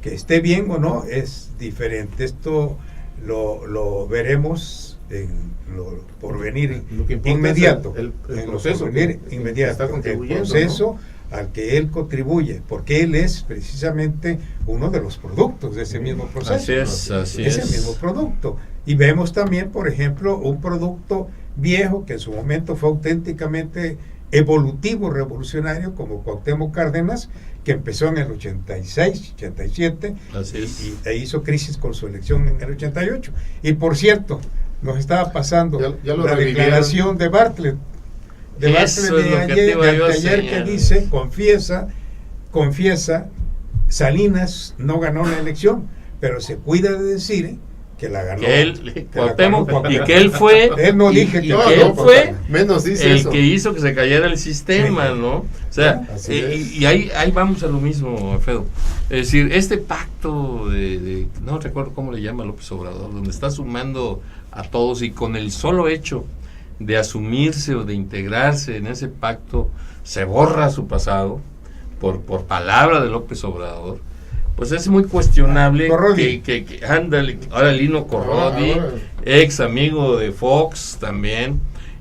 Que esté bien o no es diferente. Esto lo veremos en lo porvenir inmediato, el proceso inmediato, el proceso, ¿no?, al que él contribuye, porque él es precisamente uno de los productos de ese mismo proceso. Así es es. el mismo producto. Y vemos también, por ejemplo, un producto viejo que en su momento fue auténticamente evolutivo, revolucionario, como Cuauhtémoc Cárdenas, que empezó en el 86, 87 e hizo crisis con su elección en el 88. Y por cierto, nos estaba pasando ya la declaración de Bartlett, de ayer, que dice, confiesa, Salinas no ganó la elección, pero se cuida de decir que la ganó. Y que él fue, él no dije que él fue menos dice el eso, que hizo que se cayera el sistema, sí, ¿no? O sea, y ahí vamos a lo mismo, Alfredo. Es decir, este pacto no recuerdo cómo le llama López Obrador, donde está sumando a todos y con el solo hecho de asumirse o de integrarse en ese pacto se borra su pasado por palabra de López Obrador. Pues es muy cuestionable que ándale, ahora Lino Corrodi, ex amigo de Fox también,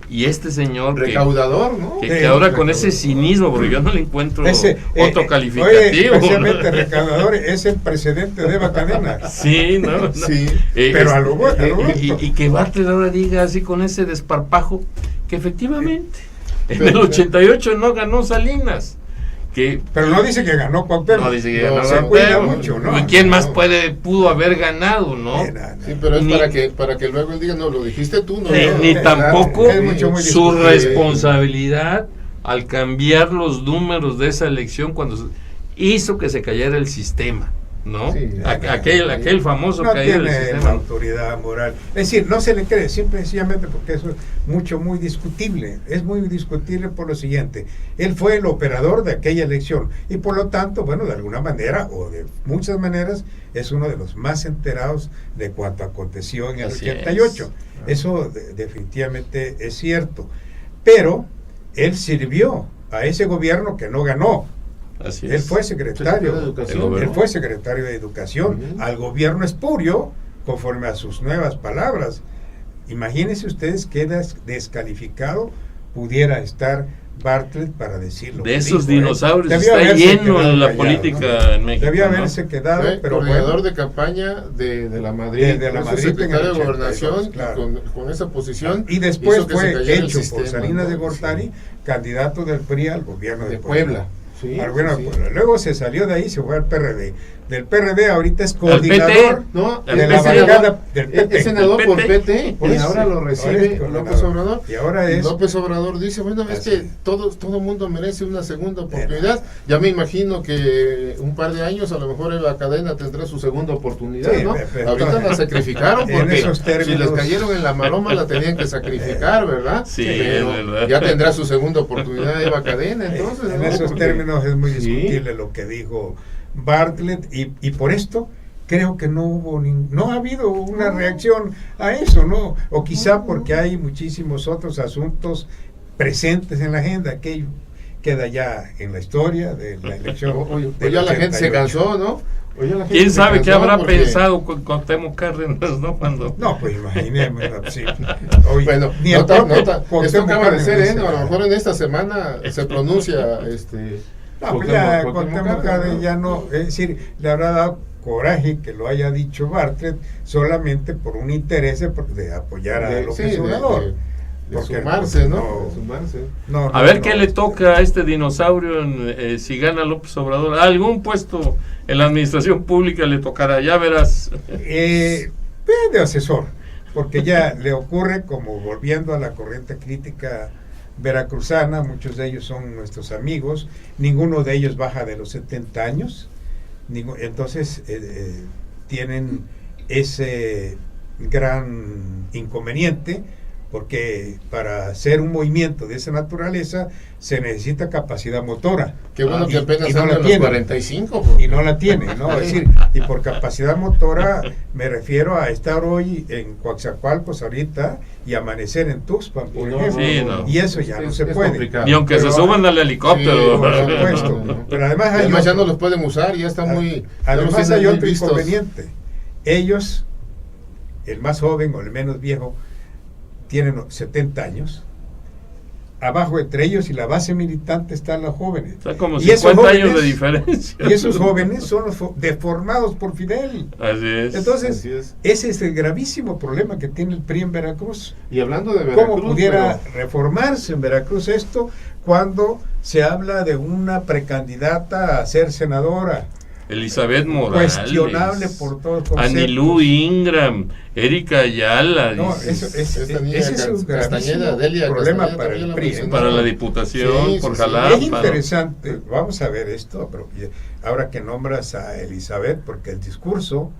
y este señor recaudador, ¿no? Que ahora con ese cinismo, porque yo no le encuentro otro calificativo. Especialmente ¿no? Recaudador es el precedente de Eva Cadena. Sí, ¿no? Sí, pero a lo bueno. Y que Bartlett ahora diga así con ese desparpajo que efectivamente en el 88 no ganó Salinas. Pero no dice que ganó Cuauhtémoc. No dice que ganó se cuida mucho, ¿no? ¿Y quién más pudo haber ganado, no? Sí, pero es para que luego él diga, no, lo dijiste tú, no. Ni tampoco muy su responsabilidad al cambiar los números de esa elección cuando hizo que se cayera el sistema, ¿no? Sí, aquel famoso no caída del sistema. No tiene autoridad moral. Es decir, no se le cree, simple y sencillamente porque eso es muy discutible. Es muy discutible por lo siguiente. Él fue el operador de aquella elección y por lo tanto, bueno, de alguna manera o de muchas maneras, es uno de los más enterados de cuanto aconteció en el 88. Eso definitivamente es cierto. Pero él sirvió a ese gobierno que no ganó. Él fue secretario de Educación, al gobierno espurio, conforme a sus nuevas palabras. Imagínense ustedes qué descalificado pudiera estar Bartlett para decirlo. De esos dinosaurios está lleno en la política en México. Debía haberse quedado, pero coordinador de campaña de la Madrid, secretario de Gobernación, claro, con esa posición. Y después fue hecho por Salinas de Gortari, candidato del PRI al gobierno de Puebla. Sí, bueno, sí. Luego se salió de ahí, se fue al PRD, del PRD, ahorita es coordinador No, de la bancada del PT. Es senador por PT, y Pues, ahora lo recibe ahora es López Obrador. Y ahora es... López Obrador dice, bueno, es Así que es. todo mundo merece una segunda oportunidad. Ya me imagino que un par de años a lo mejor Eva Cadena tendrá su segunda oportunidad, Sí, ¿no? pero Ahorita la sacrificaron en porque esos si términos- les cayeron en la maroma la tenían que sacrificar, ¿verdad? Sí, Pero es verdad. ya tendrá su segunda oportunidad Eva Cadena, entonces. En ¿no? esos Porque- términos es muy Sí. discutible lo que dijo Bartlett, y por esto creo que no ha habido una reacción a eso, ¿no? O quizá porque hay muchísimos otros asuntos presentes en la agenda que queda ya en la historia de la elección. Oye, del ya la gente se 88. cansó, ¿no? Oye, la gente ¿Quién se sabe qué cansó habrá porque- pensado Cuauhtémoc Cárdenas, no? Cuando... No, pues imaginemos. Sí. Oye, Bueno, ni el nota, propio esto Cuauhtémoc acaba de ser, Cárdenas a lo dice, mejor en esta semana se pronuncia no, pues ya Cuauhtémoc Cuauhtémoc Cárdenas ya no, es decir, le habrá dado coraje que lo haya dicho Bartlett solamente por un interés de apoyar a López Obrador. de Porque, sumarse, ¿no? no, De sumarse. No, A ver qué le toca a este dinosaurio si gana López Obrador. Algún puesto en la administración pública le tocará, ya verás. De asesor, porque ya le ocurre, como volviendo a la corriente crítica veracruzana, muchos de ellos son nuestros amigos, ninguno de ellos baja de los 70 años, entonces tienen ese gran inconveniente, porque para hacer un movimiento de esa naturaleza se necesita capacidad motora. Qué bueno que apenas no andan la los tiene. 45. Y no la tiene, ¿no? Es decir, y por capacidad motora me refiero a estar hoy en Coatzacoalcos ahorita y amanecer en Tuxpan, por ejemplo. Sí, no. Y eso ya no se puede. complicado. Ni aunque Pero se suban al helicóptero. Sí, por supuesto. Pero además hay Además ya otro. no los pueden usar, ya está muy... ya los Además tienen hay muy otro vistos. inconveniente. Ellos, el más joven o el menos viejo, tienen 70 años. Abajo entre ellos y la base militante están los jóvenes. O sea, como Y esos 50 años de jóvenes- diferencia. Y esos jóvenes son los deformados por Fidel. Así es. Entonces, Así es. ese es el gravísimo problema que tiene el PRI en Veracruz. Y hablando de Veracruz... ¿Cómo pudiera pero- reformarse en Veracruz esto cuando se habla de una precandidata a ser senadora? Elizabeth Morales. Cuestionable por todos los conceptos. Anilú Ingram, Erika Ayala. No, dices, eso Esta niña ese es un Castañeda, gravísimo Delia problema Castañeda para también el la PRI. mencionó. para la diputación, Sí, por sí, sí. Jalapa. Es interesante, vamos a ver esto, ahora que nombras a Elizabeth, porque el discurso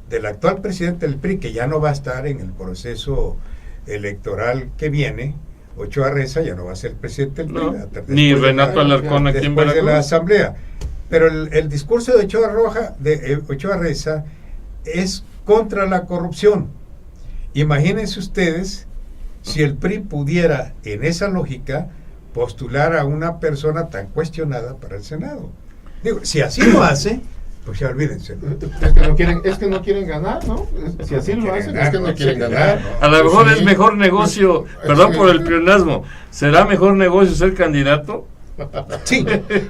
del actual presidente del PRI, que ya no va a estar en el proceso electoral que viene, Ochoa Reza ya no va a ser presidente del PRI. No, después ni de la- Renato Alarcón aquí en después de la Veracruz. asamblea. Pero el discurso de Ochoa Reza es contra la corrupción. Imagínense ustedes si el PRI pudiera, en esa lógica, postular a una persona tan cuestionada para el Senado. Digo, si así lo hace, pues ya olvídense, ¿no? Es que no quieren ganar, ¿no? Si así lo hacen, es que no quieren quieren ganar. ganar, A lo mejor Sí. es mejor negocio, perdón por el pleonasmo, ¿será mejor negocio ser candidato? Sí,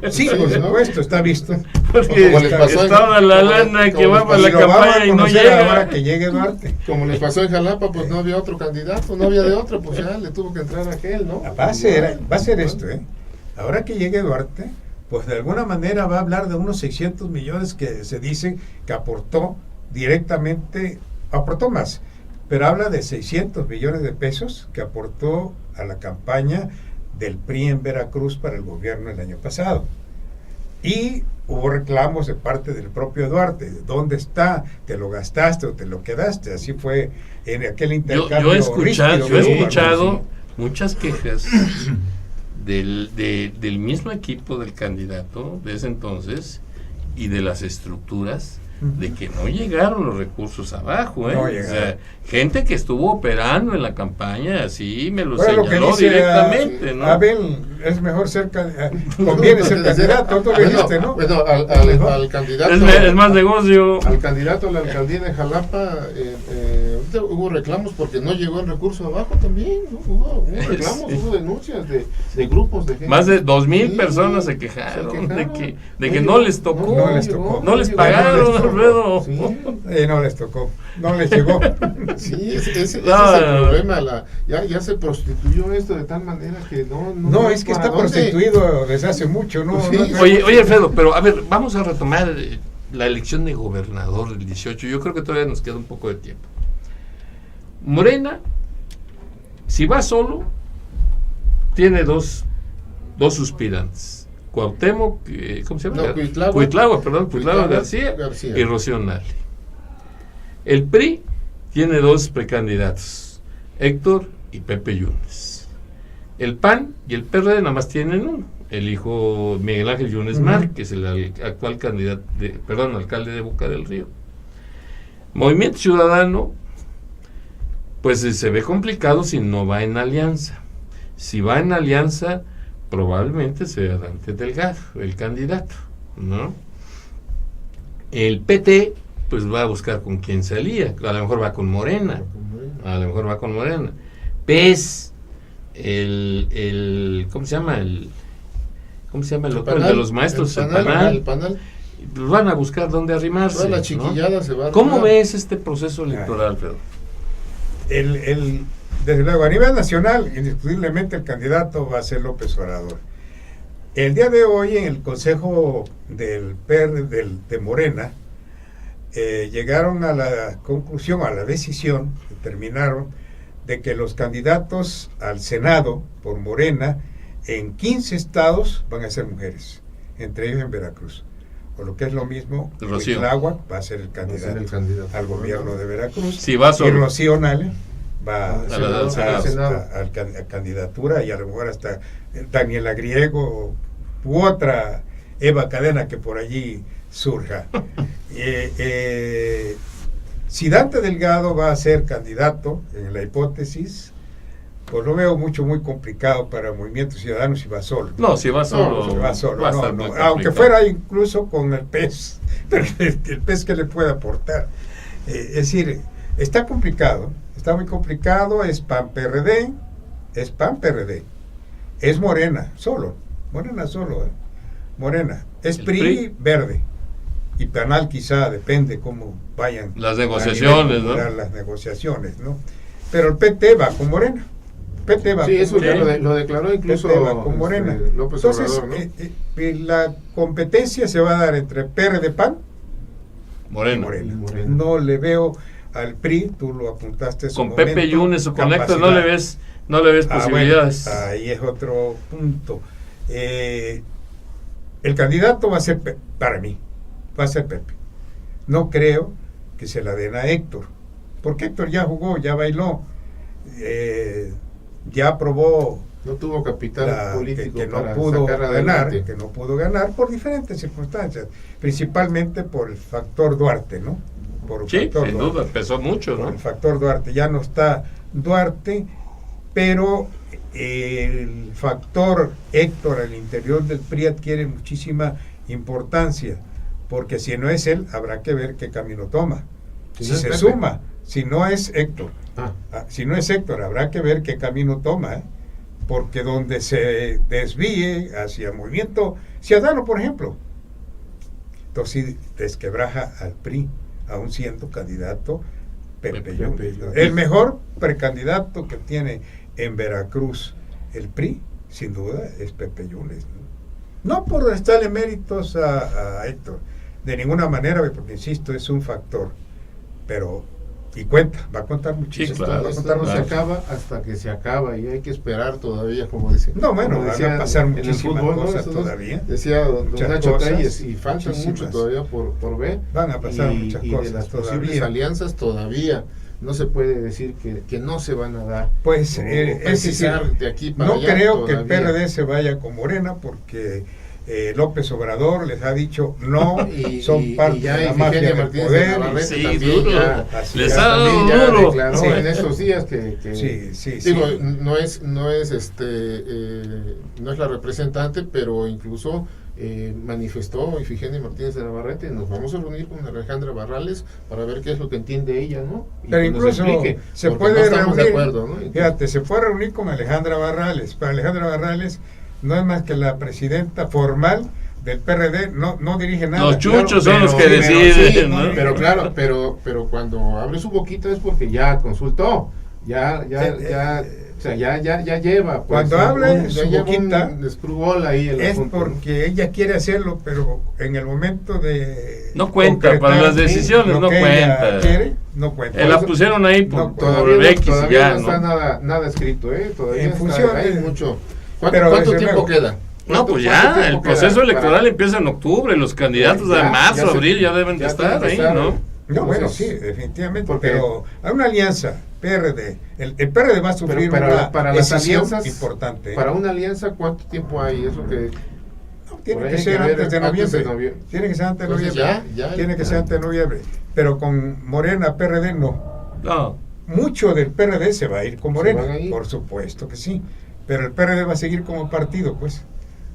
sí, por ¿no? supuesto, está visto. Porque como les pasó en- toda la como- lana que como va les para la Y lo vamos a campaña y no conocer llega. ahora que llegue Duarte. Como le pasó en Jalapa, pues no había otro candidato, no había de otro, pues ya le tuvo que entrar aquel, ¿no? Va a ser esto, ¿eh? Ahora que llegue Duarte, pues de alguna manera va a hablar de unos 600 millones que se dice que aportó directamente, aportó más, pero habla de 600 millones de pesos que aportó a la campaña del PRI en Veracruz para el gobierno el año pasado. Y hubo reclamos de parte del propio Duarte, ¿dónde está? ¿Te lo gastaste o te lo quedaste? Así fue en aquel intercambio. Yo he escuchado, ríspido, ¿no? muchas quejas del mismo equipo del candidato de ese entonces y de las estructuras de que no llegaron los recursos abajo, ¿eh? No O llegaron. sea, gente que estuvo operando en la campaña, así me lo Bueno, lo que señaló dice directamente, ¿no? Abel, es mejor ser conviene ser candidato, tú lo dijiste, ¿no? Bueno, al candidato... Es más negocio. Al candidato a la alcaldía de Jalapa, ahorita hubo reclamos porque no llegó el recurso abajo también, ¿no? Hubo reclamos, Sí. hubo denuncias de grupos de gente. Más de 2,000 Sí, personas se quejaron de que llegó, no les tocó, no les tocó. no les llegó, pagaron, no les tocó. Alfredo. Sí. No les tocó, no les llegó. Sí, ese es el No. problema. Ya se prostituyó esto de tal manera que no. No, es que ¿para está dónde? prostituido desde hace mucho, ¿no? Sí. No- Oye, Alfredo, pero a ver, vamos a retomar la elección de gobernador del 18. Yo creo que todavía nos queda un poco de tiempo. Morena, si va solo, tiene dos suspirantes. Cuauhtémoc, ¿cómo se llama? No, Cuitlagua García y Rocío Nale. El PRI tiene dos precandidatos, Héctor y Pepe Yunes. El PAN y el PRD nada más tienen uno, el hijo Miguel Ángel Yunes Márquez, el actual alcalde de Boca del Río. Movimiento Ciudadano, pues se ve complicado si no va en alianza. Si va en alianza, probablemente sea Dante Delgado, el candidato, ¿no? El PT, pues va a buscar con quién se alía, a lo mejor va con Morena, PES, ¿cómo se llama? ¿Cómo se llama el otro? El de los maestros, el Panal. Pues van a buscar dónde arrimarse. Toda la chiquillada, ¿no? Se va a ¿Cómo ves este proceso electoral, Pedro? Desde luego, a nivel nacional, indiscutiblemente el candidato va a ser López Obrador. El día de hoy, en el Consejo del PER de Morena, llegaron a la conclusión, a la decisión, determinaron de que los candidatos al Senado por Morena en 15 estados van a ser mujeres, entre ellos en Veracruz. O lo que es lo mismo, Cuitlagua va a ser el candidato al gobierno de Veracruz. Sí, va solo. Y Rocío Nale va a la candidatura, y a lo mejor hasta Daniela Griego u otra Eva Cadena que por allí surja. Si Dante Delgado va a ser candidato, en la hipótesis, pues lo veo muy complicado para Movimiento Ciudadano si va solo. No, si va solo. Aunque fuera incluso con el PES, pero el PES que le puede aportar. Es decir, está complicado, está muy complicado. Es PAN-PRD, es Morena solo, Morena, es PRI verde, y Panal quizá, depende cómo vayan las negociaciones, ¿no? Las negociaciones, ¿no? Pero el PT va con Morena. Eso ya lo declaró incluso con Morena. López Entonces, Obrador, ¿no? La competencia se va a dar entre PRD, PAN y Morena. No le veo al PRI, tú lo apuntaste con momento, Pepe Yunes o con Héctor, no le ves posibilidades. Bueno, ahí es otro punto. El candidato va a ser, para mí, va a ser Pepe. No creo que se la den a Héctor, porque Héctor ya jugó, ya bailó, ya probó, no tuvo capital político que no pudo ganar por diferentes circunstancias, principalmente por el factor Duarte, ¿no? Sin duda, pesó mucho, ¿no? Por el factor Duarte, ya no está Duarte, pero el factor Héctor al interior del PRI adquiere muchísima importancia, porque si no es él, habrá que ver qué camino toma. Si se suma, si no es Héctor, habrá que ver qué camino toma, porque donde se desvíe hacia Movimiento Ciudadano, por ejemplo, entonces desquebraja al PRI, aún siendo candidato Pepe Yunes. El mejor precandidato que tiene en Veracruz el PRI, sin duda, es Pepe Yunes. No por restarle méritos a Héctor, de ninguna manera, porque insisto, es un factor, pero va a contar muchísimo. Sí, claro, esto no se acaba hasta que se acaba, y hay que esperar todavía, como dice. No, bueno, van a pasar muchísimas cosas todavía. Decía don Nacho Telles, y faltan mucho todavía por ver. Van a pasar muchas cosas. Y de las posibles alianzas todavía no se puede decir que no se van a dar. Pues es decir, de aquí para no allá creo todavía. Que el PRD se vaya con Morena, porque López Obrador les ha dicho no, son parte de la mafia del poder. Sí, duro. Les ha dado duro. Declaró en estos días que digo, no es la representante, pero incluso manifestó Ifigenia Martínez de Navarrete: nos vamos a reunir con Alejandra Barrales para ver qué es lo que entiende ella, ¿no? Y pero incluso se puede no estamos reunir, de acuerdo, ¿no? Fíjate, se puede reunir con Alejandra Barrales, pero Alejandra Barrales no es más que la presidenta formal del PRD, no dirige nada. Los chuchos son los que deciden, ¿no? Pero claro, pero cuando abre su boquita es porque ya consultó, ya O sea, ya lleva. Pues, Cuando hable ya su lleva boquita, un screwball ahí el es asunto, porque ella quiere hacerlo, pero en el momento de No cuenta, para las decisiones lo no que ella cuenta. quiere, no cuenta. La pusieron ahí por, No, por Todavía, X y todavía ya, no está ¿no? nada escrito, Todavía En está, función hay de- mucho. Pero ¿Cuánto desde tiempo luego. queda? No, pues ¿Cuánto ya, tiempo el proceso queda electoral para- empieza en octubre, los candidatos Ya, a marzo, ya se- abril ya deben de ya estar tienen ahí, que estar. ¿no? No, bueno, Entonces, sí, definitivamente, porque- pero hay una alianza PRD. El PRD va a sufrir Pero una para las decisión alianzas importante. Para una alianza, ¿cuánto tiempo hay? Eso que No, tiene por que ahí ser hay que antes de ver noviembre. noviembre. Tiene que ser antes de Entonces, noviembre. ya, Tiene que ser antes de noviembre. Pero con Morena, PRD no. No, Mucho del PRD se va a ir con ¿Se Morena, van a ir? por supuesto que sí. Pero el PRD va a seguir como partido, pues.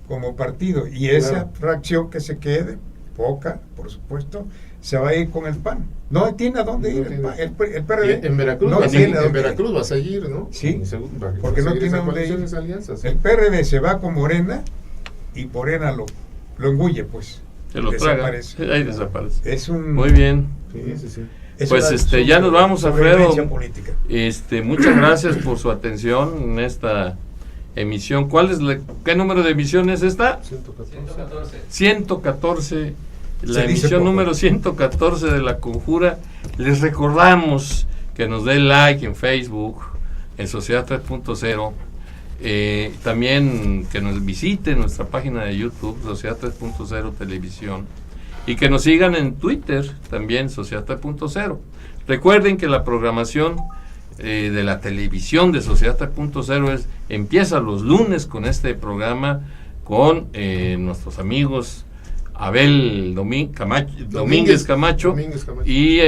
Como partido. Y esa Claro. fracción que se quede, poca, por supuesto, se va a ir con el PAN. No tiene a dónde No ir tiene. el PRD. En Veracruz, no va a tiene seguir, a en dónde ir. Veracruz va a seguir, ¿no? Sí, Va a porque no seguir tiene esa dónde ir. coalición, esa alianza, sí. El PRD se va con Morena y Morena lo engulle, pues. se lo traga, Desaparece. ahí desaparece. Es un, Muy bien. Sí. es Pues, una ya nos vamos, sobrevivencia Alfredo. política. Muchas gracias por su atención en esta emisión. ¿Qué número de emisión es esta? 114, la Se dice emisión poco. número 114 de La Conjura. Les recordamos que nos den like en Facebook, en Sociedad 3.0, también que nos visiten nuestra página de YouTube, Sociedad 3.0 Televisión, y que nos sigan en Twitter, también Sociedad 3.0. Recuerden que la programación de la televisión de Sociedad 3.0 empieza los lunes con este programa con nuestros amigos Abel Domínguez Camacho y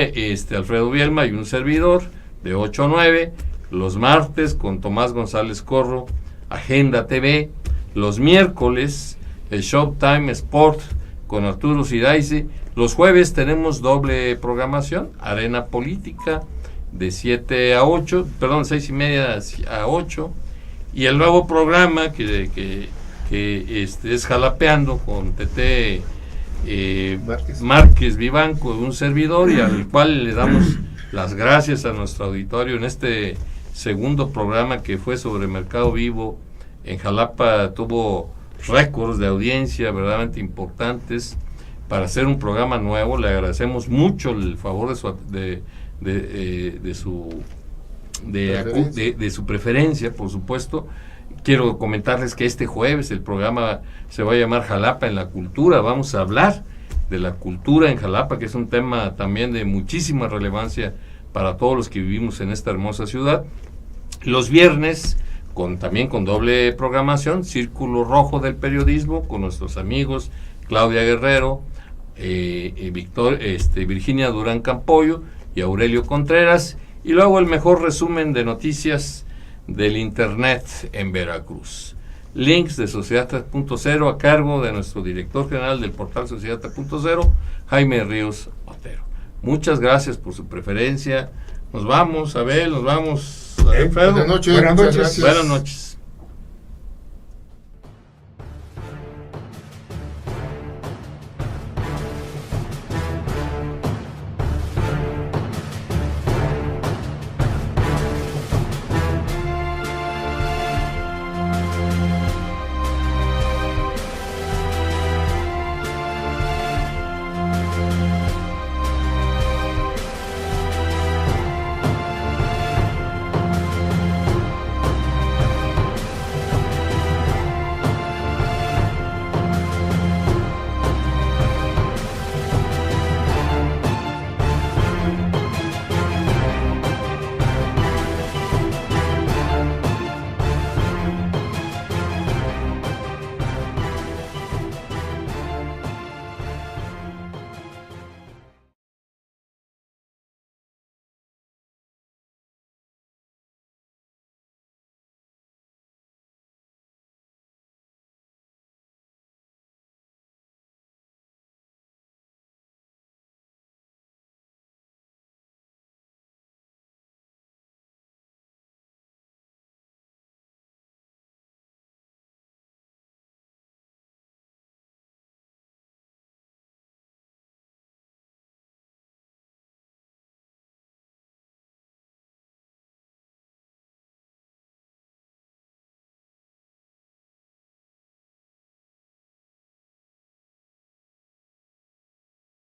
Alfredo Bielma y un servidor de 8 a 9, los martes con Tomás González Corro, Agenda TV, los miércoles el Showtime Sport con Arturo Siraize, los jueves tenemos doble programación, Arena Política de 7 a 8, perdón, 6 y media a 8, y el nuevo programa que es Jalapeando con Tete Márquez Vivanco, un servidor, y al cual le damos las gracias a nuestro auditorio en este segundo programa que fue sobre Mercado Vivo. En Jalapa tuvo récords de audiencia verdaderamente importantes para hacer un programa nuevo. Le agradecemos mucho el favor de su preferencia, por supuesto. Quiero comentarles que este jueves el programa se va a llamar Jalapa en la Cultura. Vamos a hablar de la cultura en Jalapa, que es un tema también de muchísima relevancia para todos los que vivimos en esta hermosa ciudad. Los viernes, también con doble programación, Círculo Rojo del Periodismo, con nuestros amigos Claudia Guerrero, Virginia Durán Campoyo y Aurelio Contreras, y luego el mejor resumen de noticias del Internet en Veracruz. Links de Sociedad 3.0 a cargo de nuestro director general del portal Sociedad 3.0, Jaime Ríos Otero. Muchas gracias por su preferencia. Nos vamos, Abel, nos vamos, Alfredo. Buenas noches. Buenas muchas noches. gracias. Buenas noches.